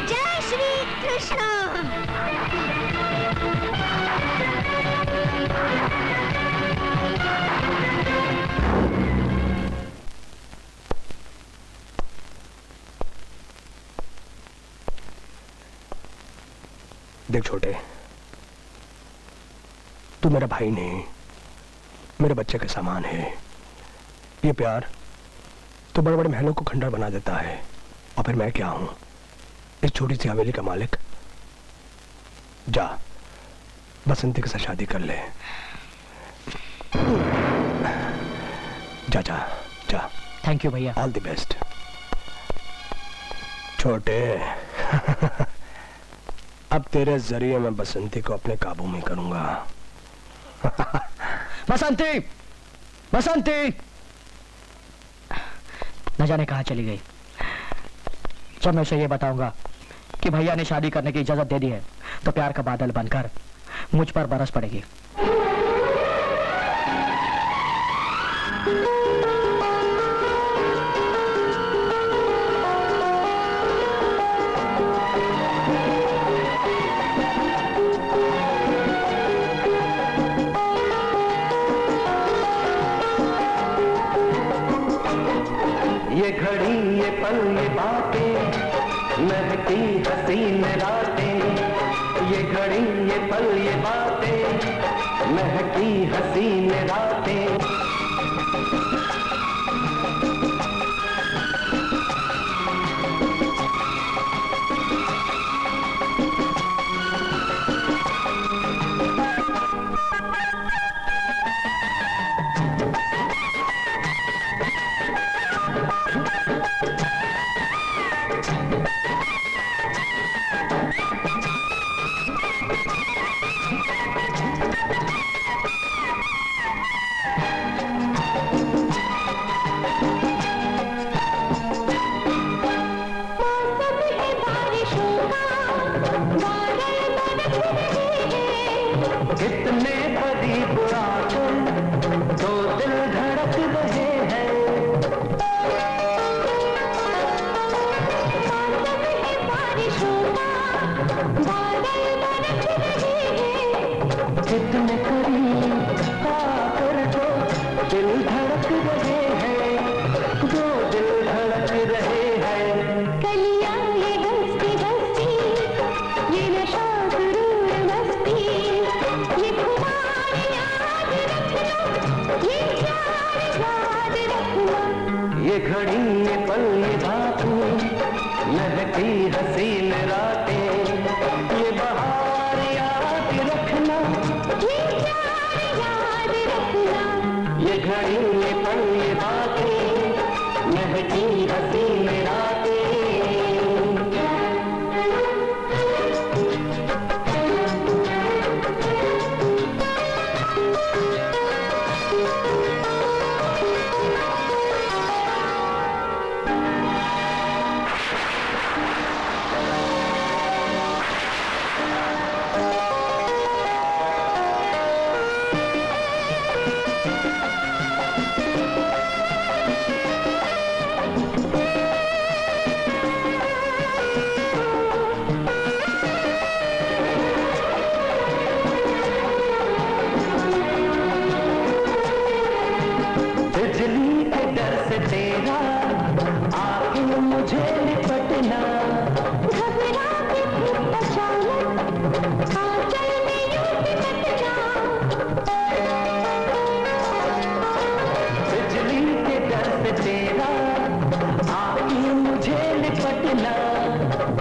जय श्री कृष्णा। देख छोटे, तू मेरा भाई नहीं, मेरे बच्चे के समान है। ये प्यार तो बड़े बड़े महलों को खंडर बना देता है, और फिर मैं क्या हूं, इस छोटी सी हवेली का मालिक। जा बसंती के साथ शादी कर ले। जा जा जा। थैंक यू भैया। ऑल द बेस्ट छोटे। अब तेरे जरिए मैं बसंती को अपने काबू में करूंगा। बसंती, बसंती न जाने कहां चली गई। जब मैं उसे ये बताऊंगा कि भैया ने शादी करने की इजाजत दे दी है, तो प्यार का बादल बनकर मुझ पर बरस पड़ेगी। ये घड़ी ये पल ये बातें महकी हसीन रातें। ये घड़ी ये पल ये बातें महकी हसीन रातें। कितने करीब आकर दो दिल धड़क रहे हैं। कितने करीब आकर दो दिल धड़क रहे हैं, दो दिल धड़क रहे हैं। कलियां ये हंसती हंसती, ये नशा सुरूर मस्ती, ये खुमार याद रखना, ये प्यार याद रखना। ये घड़ी ये पल ये बातें महकी हसीन रातें। ये बहार याद रखना, ये प्यार याद रखना। ये घड़ी ये पल ये बातें महकी हसीन रातें। तेरा आके मुझे लिपटना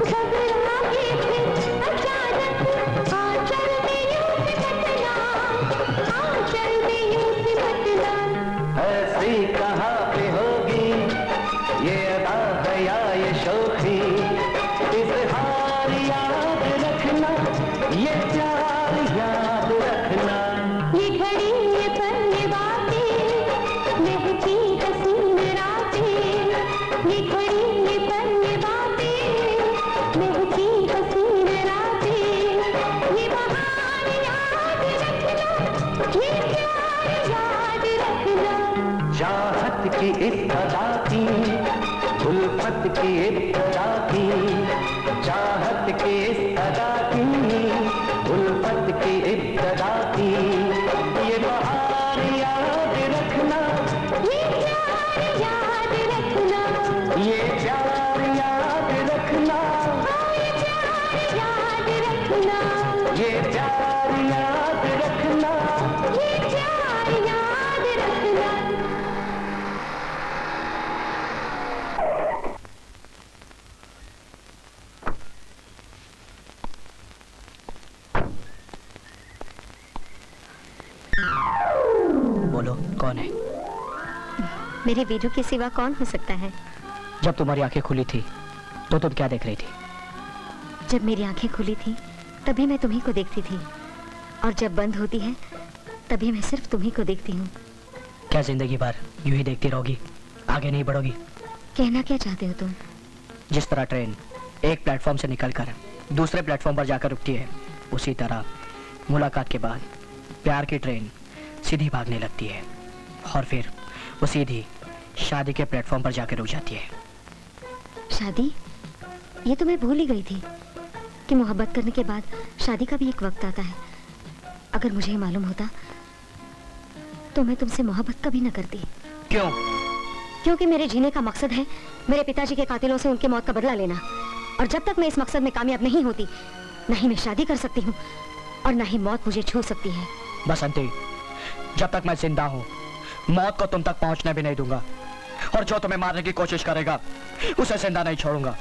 घबरा के फिर अचानक आंचल में यूं सिमटना आंचल में यूं सिमटना ऐसी कहाँ पे होगी ये अदा है या ये शोखी इज़हार याद रखना ये प्यार याद रखना ये घड़ी ये पल ये बातें महकी हसीन रातें ये घड़ी ये पल ये बातें महकी हसीन रातें ये बहार याद रखना ये प्यार याद रखना चाहत की इस अदा की उल्फत की इब्तदा की चाहत की इस अदा की उल्फत की इब्तदा की ये बहार याद रखना ये प्यार याद रखना ये प्यार याद रखना ये प्यार याद रखना ये प्यार याद रखना ये प्यार याद रखना बोलो कौन है? मेरे वीरू के सिवा कौन हो सकता है? जब तुम्हारी आंखें खुली थी तो तुम क्या देख रही थी? जब मेरी आंखें खुली थी तभी मैं तुम्ही को देखती थी और जब बंद होती है तभी मैं सिर्फ तुम्ही को देखती हूँ। क्या जिंदगी भर यूं ही देखती रहोगी, आगे नहीं बढ़ोगी? कहना क्या चाहते हो तुम? जिस तरह ट्रेन एक प्लेटफॉर्म से निकलकर दूसरे प्लेटफॉर्म पर जाकर रुकती है, उसी तरह मुलाकात के बाद प्यार की ट्रेन सीधी भागने लगती है और फिर वो सीधी शादी के प्लेटफॉर्म पर जाकर रुक जाती है। शादी? ये तो मैं भूल ही गई थी कि मोहब्बत करने के बाद शादी का भी एक वक्त आता है। अगर मुझे ये मालूम होता तो मैं तुमसे मोहब्बत कभी न करती। क्यों? क्योंकि मेरे जीने का मकसद है मेरे पिताजी के कातिलों से उनकी मौत का बदला लेना, और जब तक मैं इस मकसद में कामयाब नहीं होती न ही मैं शादी कर सकती हूँ और न ही मौत मुझे छू सकती है। बसंती, जब तक मैं जिंदा हूँ मौत को तुम तक पहुंचने भी नहीं दूंगा, और जो तुम्हें मारने की कोशिश करेगा उसे जिंदा नहीं छोड़ूंगा।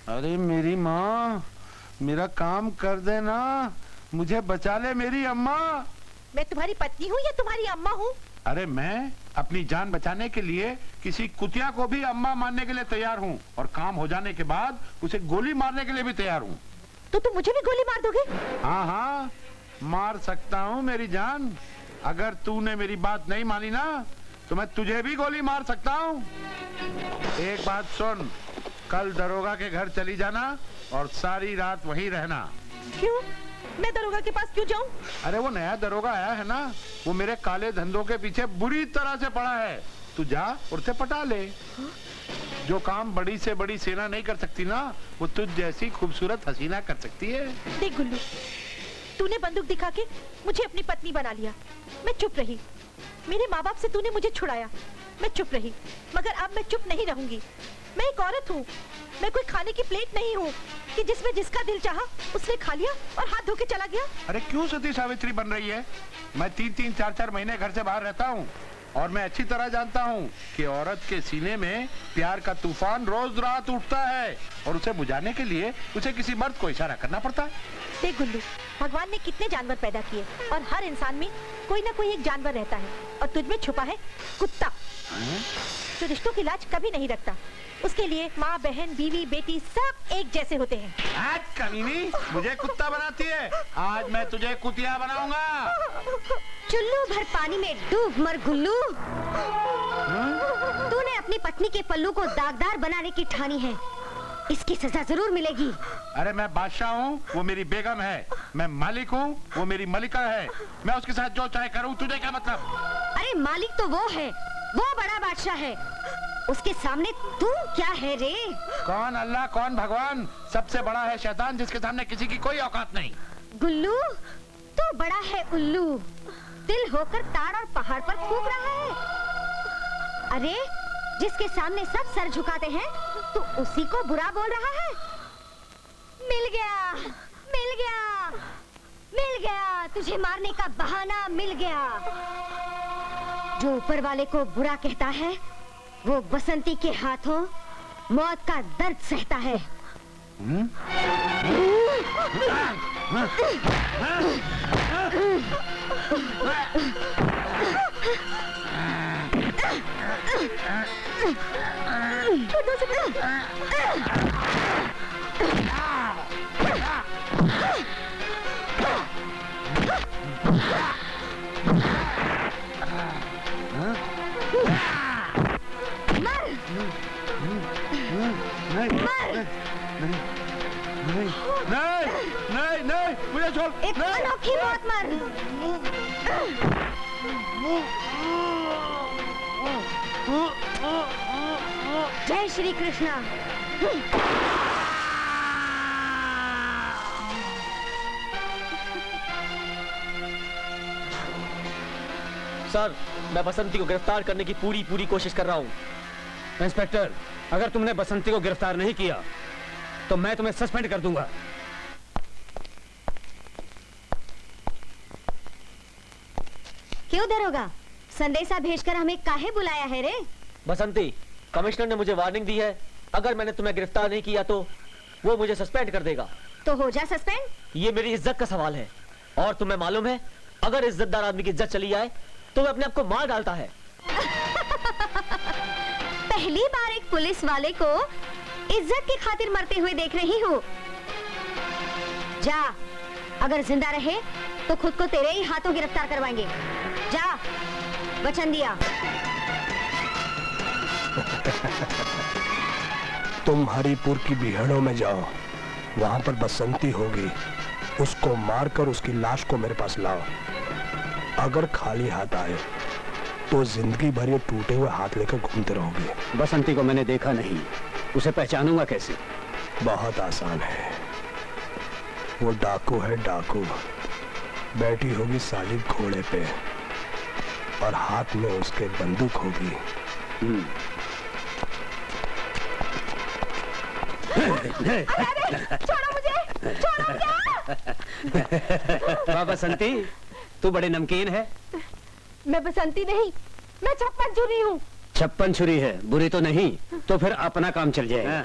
अरे मेरी माँ, मेरा काम कर देना, मुझे बचा ले मेरी अम्मा। मैं तुम्हारी पत्नी हूँ या तुम्हारी अम्मा हूँ? अरे मैं अपनी जान बचाने के लिए किसी कुतिया को भी अम्मा मानने के लिए तैयार हूँ, और काम हो जाने के बाद उसे गोली मारने के लिए भी तैयार हूँ। तो तुम मुझे भी गोली मार दोगे? हाँ हाँ, मार सकता हूँ मेरी जान। अगर तूने मेरी बात नहीं मानी ना तो मैं तुझे भी गोली मार सकता हूँ। एक बात सुन, कल दरोगा के घर चली जाना और सारी रात वहीं रहना। क्यों? मैं दरोगा के पास क्यों जाऊं? अरे वो नया दरोगा आया है ना, वो मेरे काले धंधों के पीछे बुरी तरह से पड़ा है। तू जा और उसे पटा ले। जो काम बड़ी से बड़ी सेना नहीं कर सकती ना, वो तुझ जैसी खूबसूरत हसीना कर सकती है। देख गुल्लू, तूने बंदूक दिखा के मुझे अपनी पत्नी बना लिया। मैं चुप रही। मेरे माँ बाप से तूने मुझे छुड़ाया, मैं चुप रही। मगर अब मैं चुप नहीं रहूंगी। मैं एक औरत हूँ, मैं कोई खाने की प्लेट नहीं हूँ कि जिसमें जिसका दिल चाहा उसने खा लिया और हाथ धो के चला गया। अरे क्यों सती सावित्री बन रही है? मैं 3-3, 4-4 महीने घर से बाहर रहता हूँ, और मैं अच्छी तरह जानता हूँ कि औरत के सीने में प्यार का तूफान रोज रात उठता है, और उसे बुझाने के लिए उसे किसी मर्द को इशारा करना पड़ता है। देख गुल्लू, भगवान ने कितने जानवर पैदा किए और हर इंसान में कोई ना कोई एक जानवर रहता है, और तुझ में छुपा है कुत्ता, जो रिश्तों की लाज कभी नहीं रखता। उसके लिए माँ, बहन, बीवी, बेटी सब एक जैसे होते हैं। आज कमीनी मुझे कुत्ता बनाती है, आज मैं तुझे कुतिया बनाऊंगा। चुल्लू भर पानी में डूब मर गुल्लू। तूने अपनी पत्नी के पल्लू को दागदार बनाने की ठानी है, इसकी सजा जरूर मिलेगी। अरे मैं बादशाह हूँ, वो मेरी बेगम है। मैं मालिक हूँ, वो मेरी मलिका है। मैं उसके साथ जो चाहे करूँ, तुझे क्या मतलब? अरे मालिक तो वो है, वो बड़ा बादशाह है, उसके सामने तू क्या है रे? कौन अल्लाह, कौन भगवान? सबसे बड़ा है शैतान, जिसके सामने किसी की कोई औकात नहीं। गुल्लू, तू बड़ा है उल्लू, दिल होकर ताड़ और पहाड़ पर कूद रहा है। अरे जिसके सामने सब सर झुकाते हैं, तू उसी को बुरा बोल रहा है। मिल गया, मिल गया, मिल गया, तुझे मारने का बहाना मिल गया। जो ऊपर वाले को बुरा कहता है वो बसंती के हाथों मौत का दर्द सहता है। नहीं, मुझे छोड़। एक अनोखी मौत मर। जय श्री कृष्णा। सर, मैं बसंती को गिरफ्तार करने की पूरी कोशिश कर रहा हूँ। इंस्पेक्टर, अगर तुमने बसंती को गिरफ्तार नहीं किया तो मैं तुम्हें सस्पेंड कर दूंगा। क्यों दरोगा, संदेशा भेजकर हमें काहे बुलाया है रे? बसंती, कमिश्नर ने मुझे वार्निंग दी है, अगर मैंने तुम्हें गिरफ्तार नहीं किया तो वो मुझे सस्पेंड कर देगा। तो हो जा सस्पेंड। ये मेरी इज्जत का सवाल है, और तुम्हें मालूम है अगर इज्जतदार आदमी की इज्जत चली जाए तो वो अपने आप को मार डालता है। पहली बार एक पुलिस वाले को इज्जत की खातिर मरते हुए देख रही हूँ। जा, अगर जिंदा रहे तो खुद को तेरे ही हाथों गिरफ्तार करवाएंगे। जा, वचन दिया। तुम हरिपुर की बिहड़ों में जाओ, वहां पर बसंती होगी, उसको मारकर उसकी लाश को मेरे पास लाओ। अगर खाली हाथ आए तो जिंदगी भर ये टूटे हुए हाथ लेकर घूमते रहोगे। बसंती को मैंने देखा नहीं, उसे पहचानूंगा कैसे? बहुत आसान है, वो डाकू है, डाकू। बैठी होगी साली घोड़े पे और हाथ में उसके बंदूक होगी। छोड़ो मुझे, छोड़ो मुझे। वाह बसंती, तू बड़े नमकीन है। मैं बसंती नहीं, मैं छप्पन छुरी हूँ। छप्पन छुरी है, बुरी तो नहीं, तो फिर अपना काम चल जाएगा।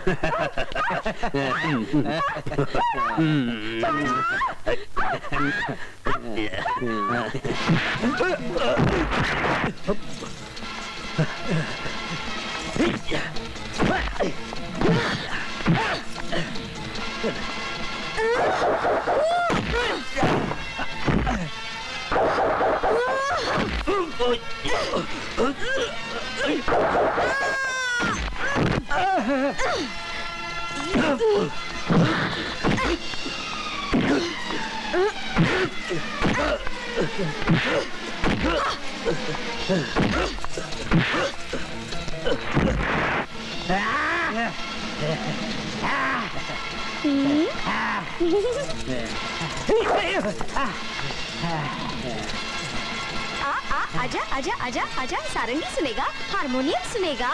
आजा आजा आजा आजा, सारंगी सुनेगा, हारमोनियम सुनेगा।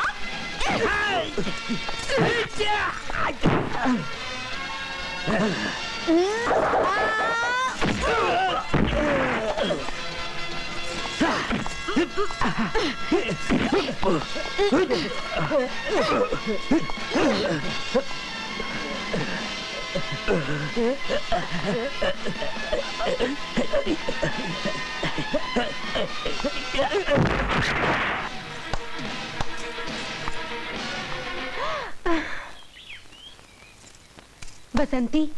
बसंती,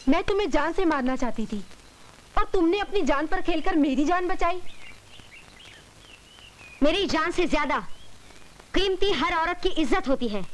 मैं तुम्हें जान से मारना चाहती थी और तुमने अपनी जान पर खेलकर मेरी जान बचाई। मेरी जान से ज्यादा कीमती हर औरत की इज्जत होती है।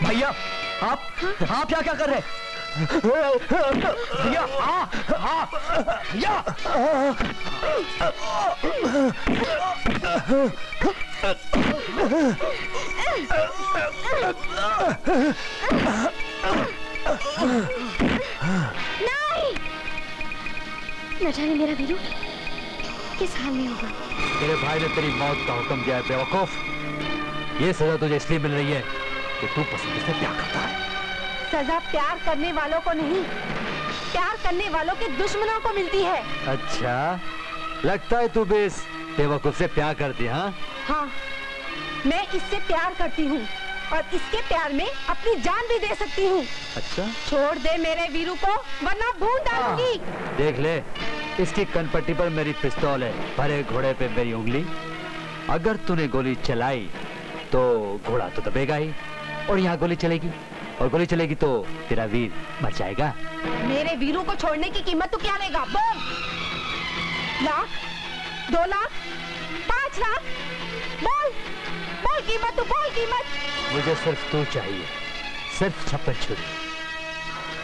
भैया आप यहाँ क्या कर रहे हैं? भैया भैया नहीं, न जाने मेरा वीरू किस हाल में होगा। तेरे भाई ने तेरी मौत का हुक्म दिया है बेवकूफ। ये सजा तुझे इसलिए मिल रही है कि तू पसंद से प्यार करता है। सजा प्यार करने वालों को नहीं, प्यार करने वालों के दुश्मनों को मिलती है। अच्छा, लगता है तू भी इस बेवकूफ से प्यार करती है? हाँ, मैं इससे प्यार करती हूँ और इसके प्यार में अपनी जान भी दे सकती हूँ। अच्छा, छोड़ दे मेरे वीरू को वरना भून डालूंगी। देख ले, इसकी कनपट्टी पर मेरी पिस्तौल है, भरे घोड़े पे मेरी उंगली। अगर तूने गोली चलाई तो घोड़ा तो दबेगा ही, और यहाँ गोली चलेगी और गोली चलेगी तो तेरा वीर मर जाएगा। मेरे वीरू को छोड़ने की कीमत तू क्या लेगा? बोल। लाख, 2 लाख, 5 लाख, बोल बोल कीमत, तू बोल कीमत। मुझे सिर्फ तू चाहिए, सिर्फ 56 छुरी।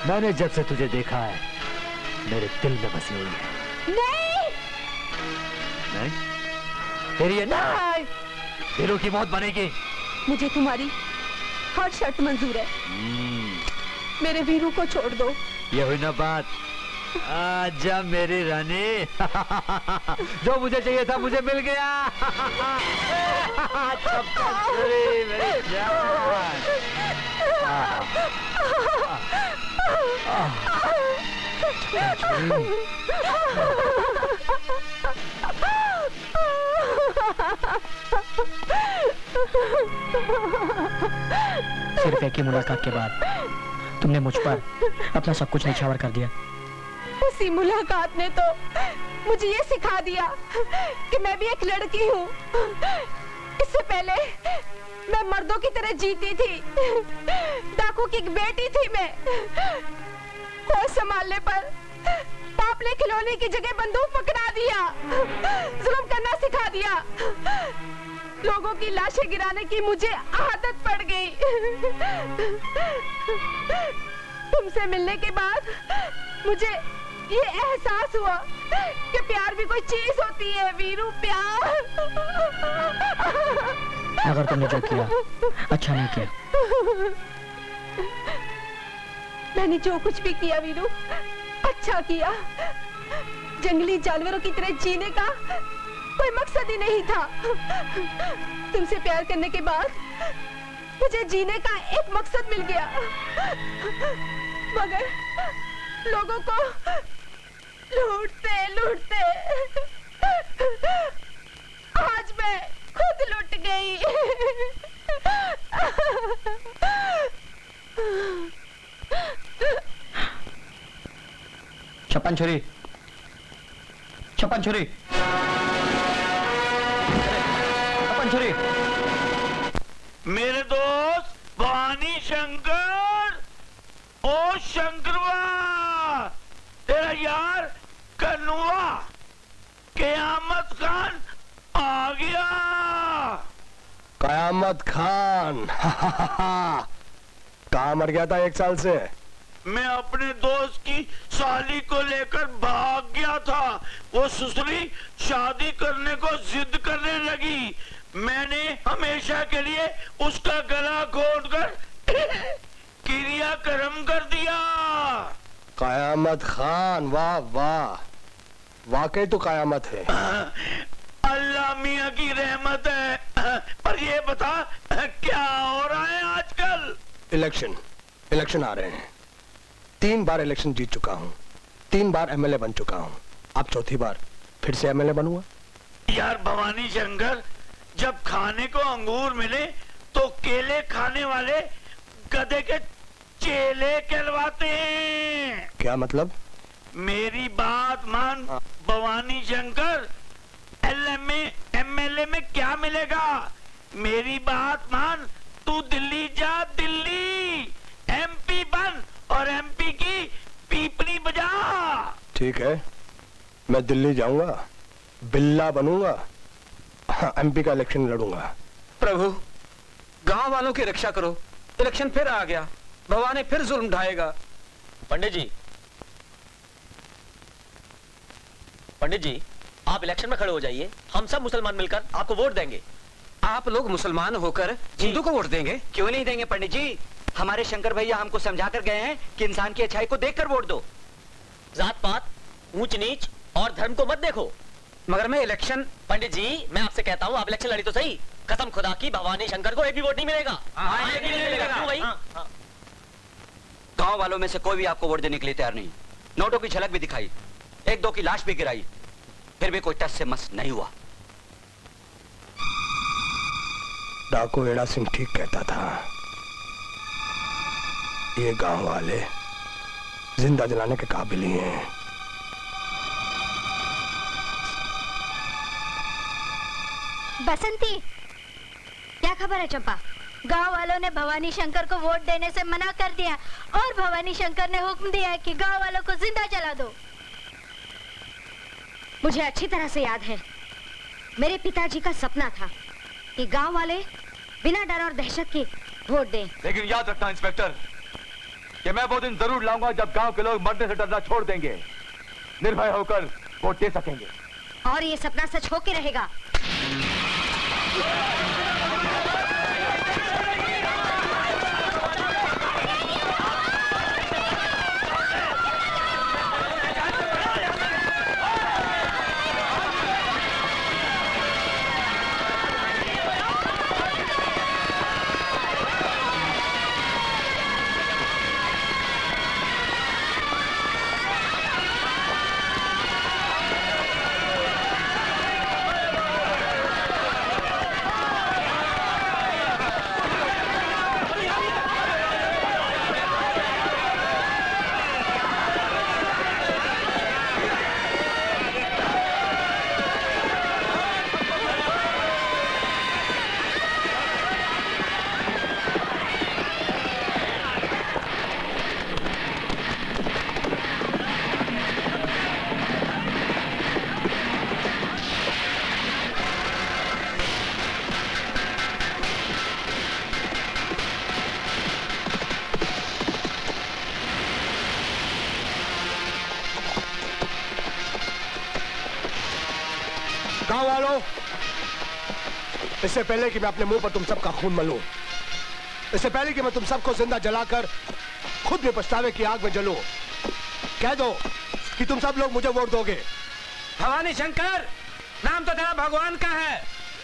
मैंने जब से तुझे देखा है मेरे दिल में बसी हुई है। नहीं, नहीं? तेरी ये नहीं, वीरू की मौत बनेगी। मुझे तुम्हारी हर शर्त मंजूर है। मेरे वीरू को छोड़ दो। ये हुई ना बात। आजा मेरी रानी। जो मुझे चाहिए था मुझे मिल गया। मेरी जान। सिर्फ एक ही मुलाकात के बाद तुमने मुझ पर अपना सब कुछ न्यौछावर कर दिया। उसी मुलाकात ने तो मुझे ये सिखा दिया कि मैं भी एक लड़की हूँ। इससे पहले मैं मर्दों की तरह जीती थी, डाकू की एक बेटी थी मैं। होश संभालने पर बाप ने खिलौने की जगह बंदूक पकड़ा दिया, जुल्म करना सिखा दिया। लोगों की लाशें गिराने की मुझे आदत पड़ गई। तुमसे मिलने के बाद मुझे ये एहसास हुआ कि प्यार भी कोई चीज होती है वीरू, प्यार। मगर तुमने जो किया अच्छा नहीं किया। मैंने जो कुछ भी किया वीरू अच्छा किया। जंगली जानवरों की तरह जीने का कोई मकसद ही नहीं था। तुमसे प्यार करने के बाद मुझे जीने का एक मकसद मिल गया, मगर लोगों को लूटते लूटते आज मैं खुद लुट गई। छप्पन छुरी, छप्पन छुरी, छप्पन छुरी। मेरे दोस्त भवानी शंकर, ओ शंकरवा, तेरा यार कन्नुआ कयामत खान आ गया। कयामत खान? कहाँ मर गया था 1 साल से? मैं अपने दोस्त की साली को लेकर भाग गया था। वो सुसरी शादी करने को जिद करने लगी। मैंने हमेशा के लिए उसका गला घोंटकर क्रियाक्रम कर दिया। कयामत खान, वाह वाह, वाकई तो कयामत है। अल्लाह मियां की रहमत है। पर ये बता क्या हो रहा है आजकल? इलेक्शन आ रहे हैं। 3 बार इलेक्शन जीत चुका हूँ, 3 बार एमएलए बन चुका हूँ, अब चौथी बार फिर से एमएलए बनूंगा। यार भवानी शंकर, जब खाने को अंगूर मिले तो केले खाने वाले गधे के चेले कहलवाते हैं। क्या मतलब? मेरी बात मान भवानी शंकर, एमएलए में क्या मिलेगा? मेरी बात मान, तू दिल्ली जा, दिल्ली एमपी बन और एमपी की पीपनी बजा। ठीक है, मैं दिल्ली जाऊंगा, बिल्ला बनूंगा, एमपी का इलेक्शन लड़ूंगा। प्रभु, गांव वालों की रक्षा करो, इलेक्शन फिर आ गया, भवानी फिर जुल्म ढाएगा। पंडित जी आप इलेक्शन में खड़े हो जाइए, हम सब मुसलमान मिलकर आपको वोट देंगे। आप लोग मुसलमान होकर हिंदू को वोट देंगे? क्यों नहीं देंगे पंडित जी? हमारे शंकर भैया हमको समझा कर गए हैं कि इंसान की अच्छाई को देखकर वोट दो। जात पात, ऊंच नीच और धर्म को मत देखो। मगर मैं इलेक्शन, पंडित जी मैं आपसे कहता हूँ आप इलेक्शन लड़ी तो सही, कसम खुदा की भवानी शंकर को एक भी वोट नहीं मिलेगा। एक भी नहीं मिलेगा। क्यों भाई? गांव वालों में से कोई भी आपको वोट देने के लिए तैयार नहीं। नोटों की झलक भी दिखाई, एक दो की लाश भी गिराई, फिर भी कोई टस से मस नहीं हुआ। डाकू एड़ा सिंह ठीक कहता था, ये गांव वाले जिंदा जलाने के काबिल ही हैं। बसंती, क्या खबर है चंपा? गांव वालों ने भवानी शंकर को वोट देने से मना कर दिया और भवानी शंकर ने हुक्म दिया है कि गांव वालों को जिंदा जला दो। मुझे अच्छी तरह से याद है, मेरे पिताजी का सपना था कि गांव वाले बिना डर और दहशत के वोट दें। लेकिन याद रखना इंस्पेक्टर कि मैं वो दिन जरूर लाऊंगा जब गांव के लोग मरने से डरना छोड़ देंगे, निर्भय होकर वोट दे सकेंगे। और ये सपना सच होके रहेगा। गांव वालों, इससे पहले कि मैं अपने मुंह पर तुम सबका खून मलूं, इससे पहले कि मैं तुम सबको जिंदा जलाकर खुद भी पछतावे की आग में जलूं, कह दो कि तुम सब लोग मुझे वोट दोगे। भवानी शंकर नाम तो तेरा भगवान का है,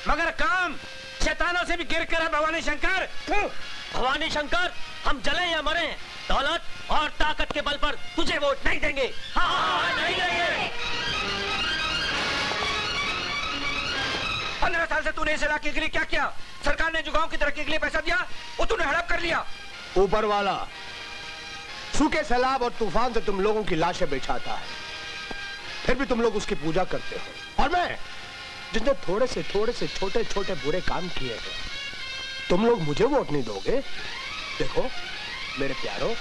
मगर काम शैतानों से भी गिर कर है। भवानी शंकर, भवानी शंकर हम जले या मरे, दौलत और ताकत के बल पर तुझे वोट नहीं देंगे। हाँ, नहीं देंगे। 15 साल से तूने इस इलाके के लिए क्या किया? सरकार ने जो गांव की तरक्की के लिए पैसा दिया वो तूने हड़प कर लिया। ऊपर वाला सूखे सैलाब और तूफान से तुम लोगों की लाशें बिछाता है, फिर भी तुम लोग उसकी पूजा करते हो। और मैं जिसने थोड़े से छोटे छोटे बुरे काम किए हैं, तुम लोग मुझे वोट नहीं दोगे। देखो मेरे प्यारो,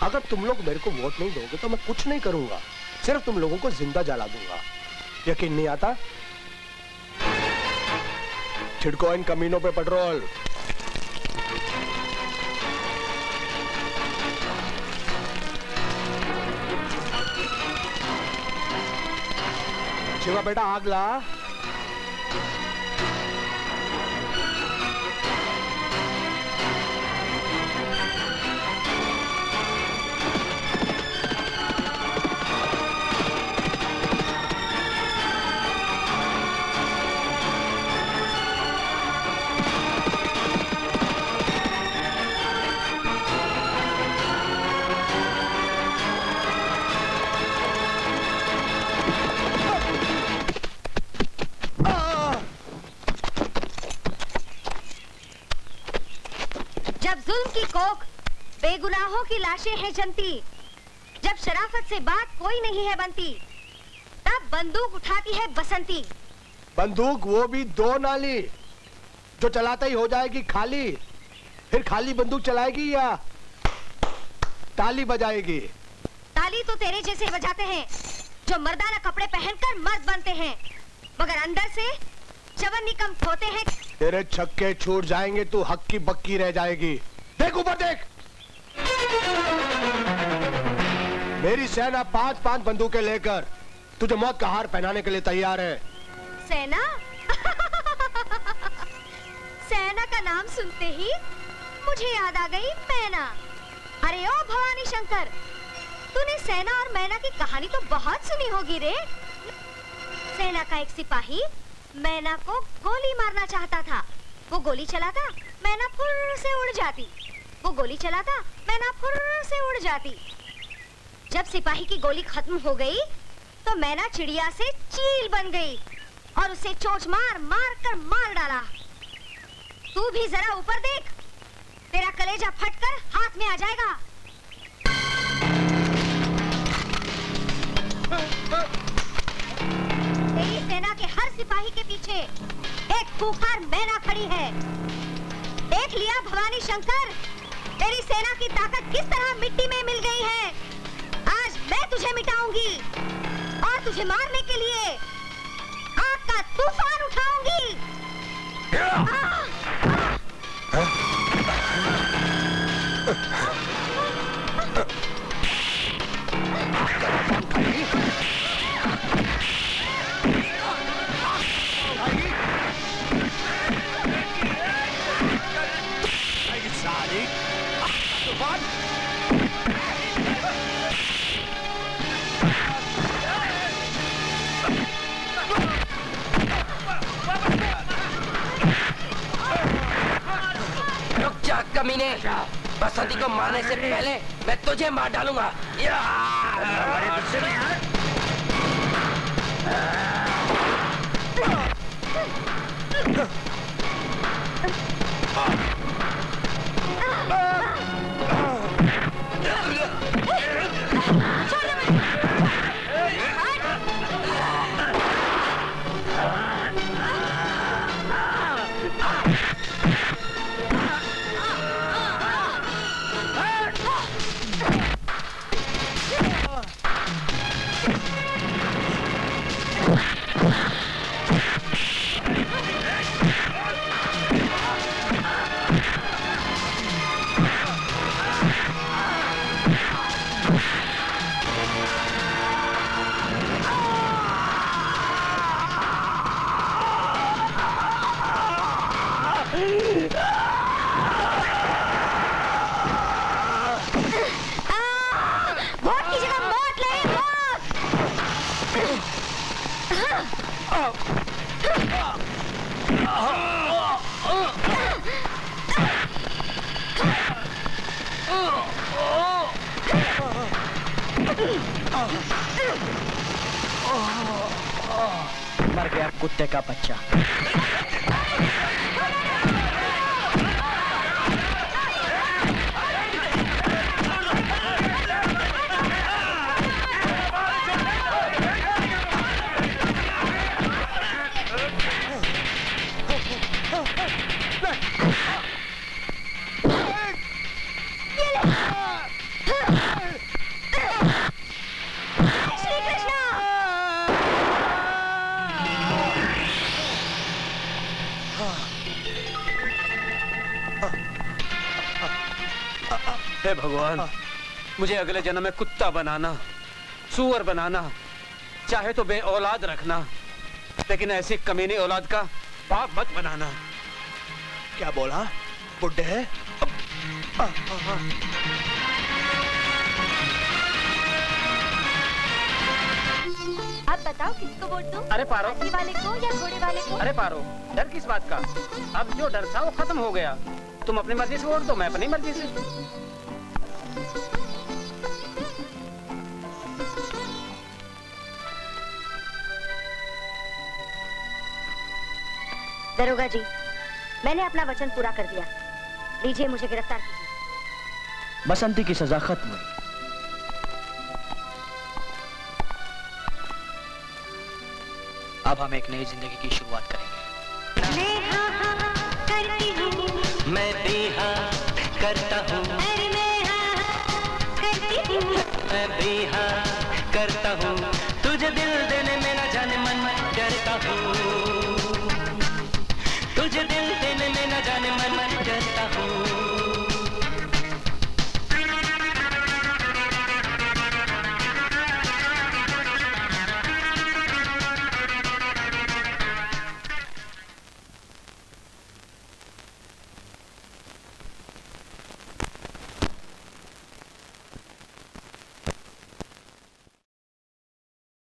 अगर तुम लोग मेरे को वोट नहीं दोगे तो मैं कुछ नहीं करूंगा, सिर्फ तुम लोगों को जिंदा जला दूंगा। यकीन नहीं आता? छिड़को इन कमीनों पे पेट्रोल। शिवा बेटा आग ला। जब जुल्म की कोख बेगुनाहों की लाशें हैं जनती, जब शराफत से बात कोई नहीं है बनती, तब बंदूक उठाती है बसंती। बंदूक वो भी 2 नाली, जो चलाता ही हो जाएगी खाली, फिर खाली बंदूक चलाएगी या ताली बजाएगी? ताली तो तेरे जैसे बजाते हैं जो मर्दाना कपड़े पहनकर मर्द बनते हैं, मगर अंदर से चवन निकम होते हैं। तेरे छक्के छूट जाएंगे, तू हक्की बक्की रह जाएगी। देख ऊपर देख। मेरी सेना 5-5 बंदूकें लेकर तुझे मौत का हार पहनाने के लिए तैयार है। सेना? सेना का नाम सुनते ही मुझे याद आ गई मैना। अरे ओ भवानी शंकर, तूने सेना और मैना की कहानी तो बहुत सुनी होगी रे। सेना का एक सिपाही मैना को गोली मारना चाहता था। वो गोली चलाता, मैना फुर्र से उड़ जाती। वो गोली चलाता, मैना फुर्र से उड़ जाती। जब सिपाही की गोली खत्म हो गई तो मैना चिड़िया से चील बन गई और उसे चोंच मार मार कर मार डाला। तू भी जरा ऊपर देख, तेरा कलेजा फटकर हाथ में आ जाएगा। तेरी सेना के हर सिपाही के पीछे एक खूंखार मैना खड़ी है। देख लिया भवानी शंकर, तेरी सेना की ताकत किस तरह मिट्टी में मिल गई है। आज मैं तुझे मिटाऊंगी और तुझे मारने के लिए आग का तूफान उठाऊंगी। रुक जा कमीने, बसंती को मारने से पहले मैं तुझे मार डालूंगा। मर गया कुत्ते का बच्चा। हे भगवान, मुझे अगले जन्म में कुत्ता बनाना, सूअर बनाना, चाहे तो बे औलाद रखना, लेकिन ऐसी कमीनी औलाद का बाप मत बनाना। क्या बोला? बुड्ढे है? अब बताओ किसको वोट दूं? अरे पारो, हाथी वाले को या घोड़े वाले को? अरे पारो, डर किस बात का? अब जो डर था वो खत्म हो गया। तुम अपनी मर्जी से वोट दो, मैं अपनी मर्जी से। दरोगा जी, मैंने अपना वचन पूरा कर दिया। लीजिए, मुझे गिरफ्तार कीजिए। बसंती की सजा खत्म हुई। अब हम एक नई जिंदगी की शुरुआत करेंगे। मैं हाँ हाँ करती हूँ, मैं भी हाँ करता हूँ, अरे मैं हाँ हाँ करती हूँ, मैं भी हाँ करता हूँ, तुझे दिल देने में न जाने मन करता हूँ।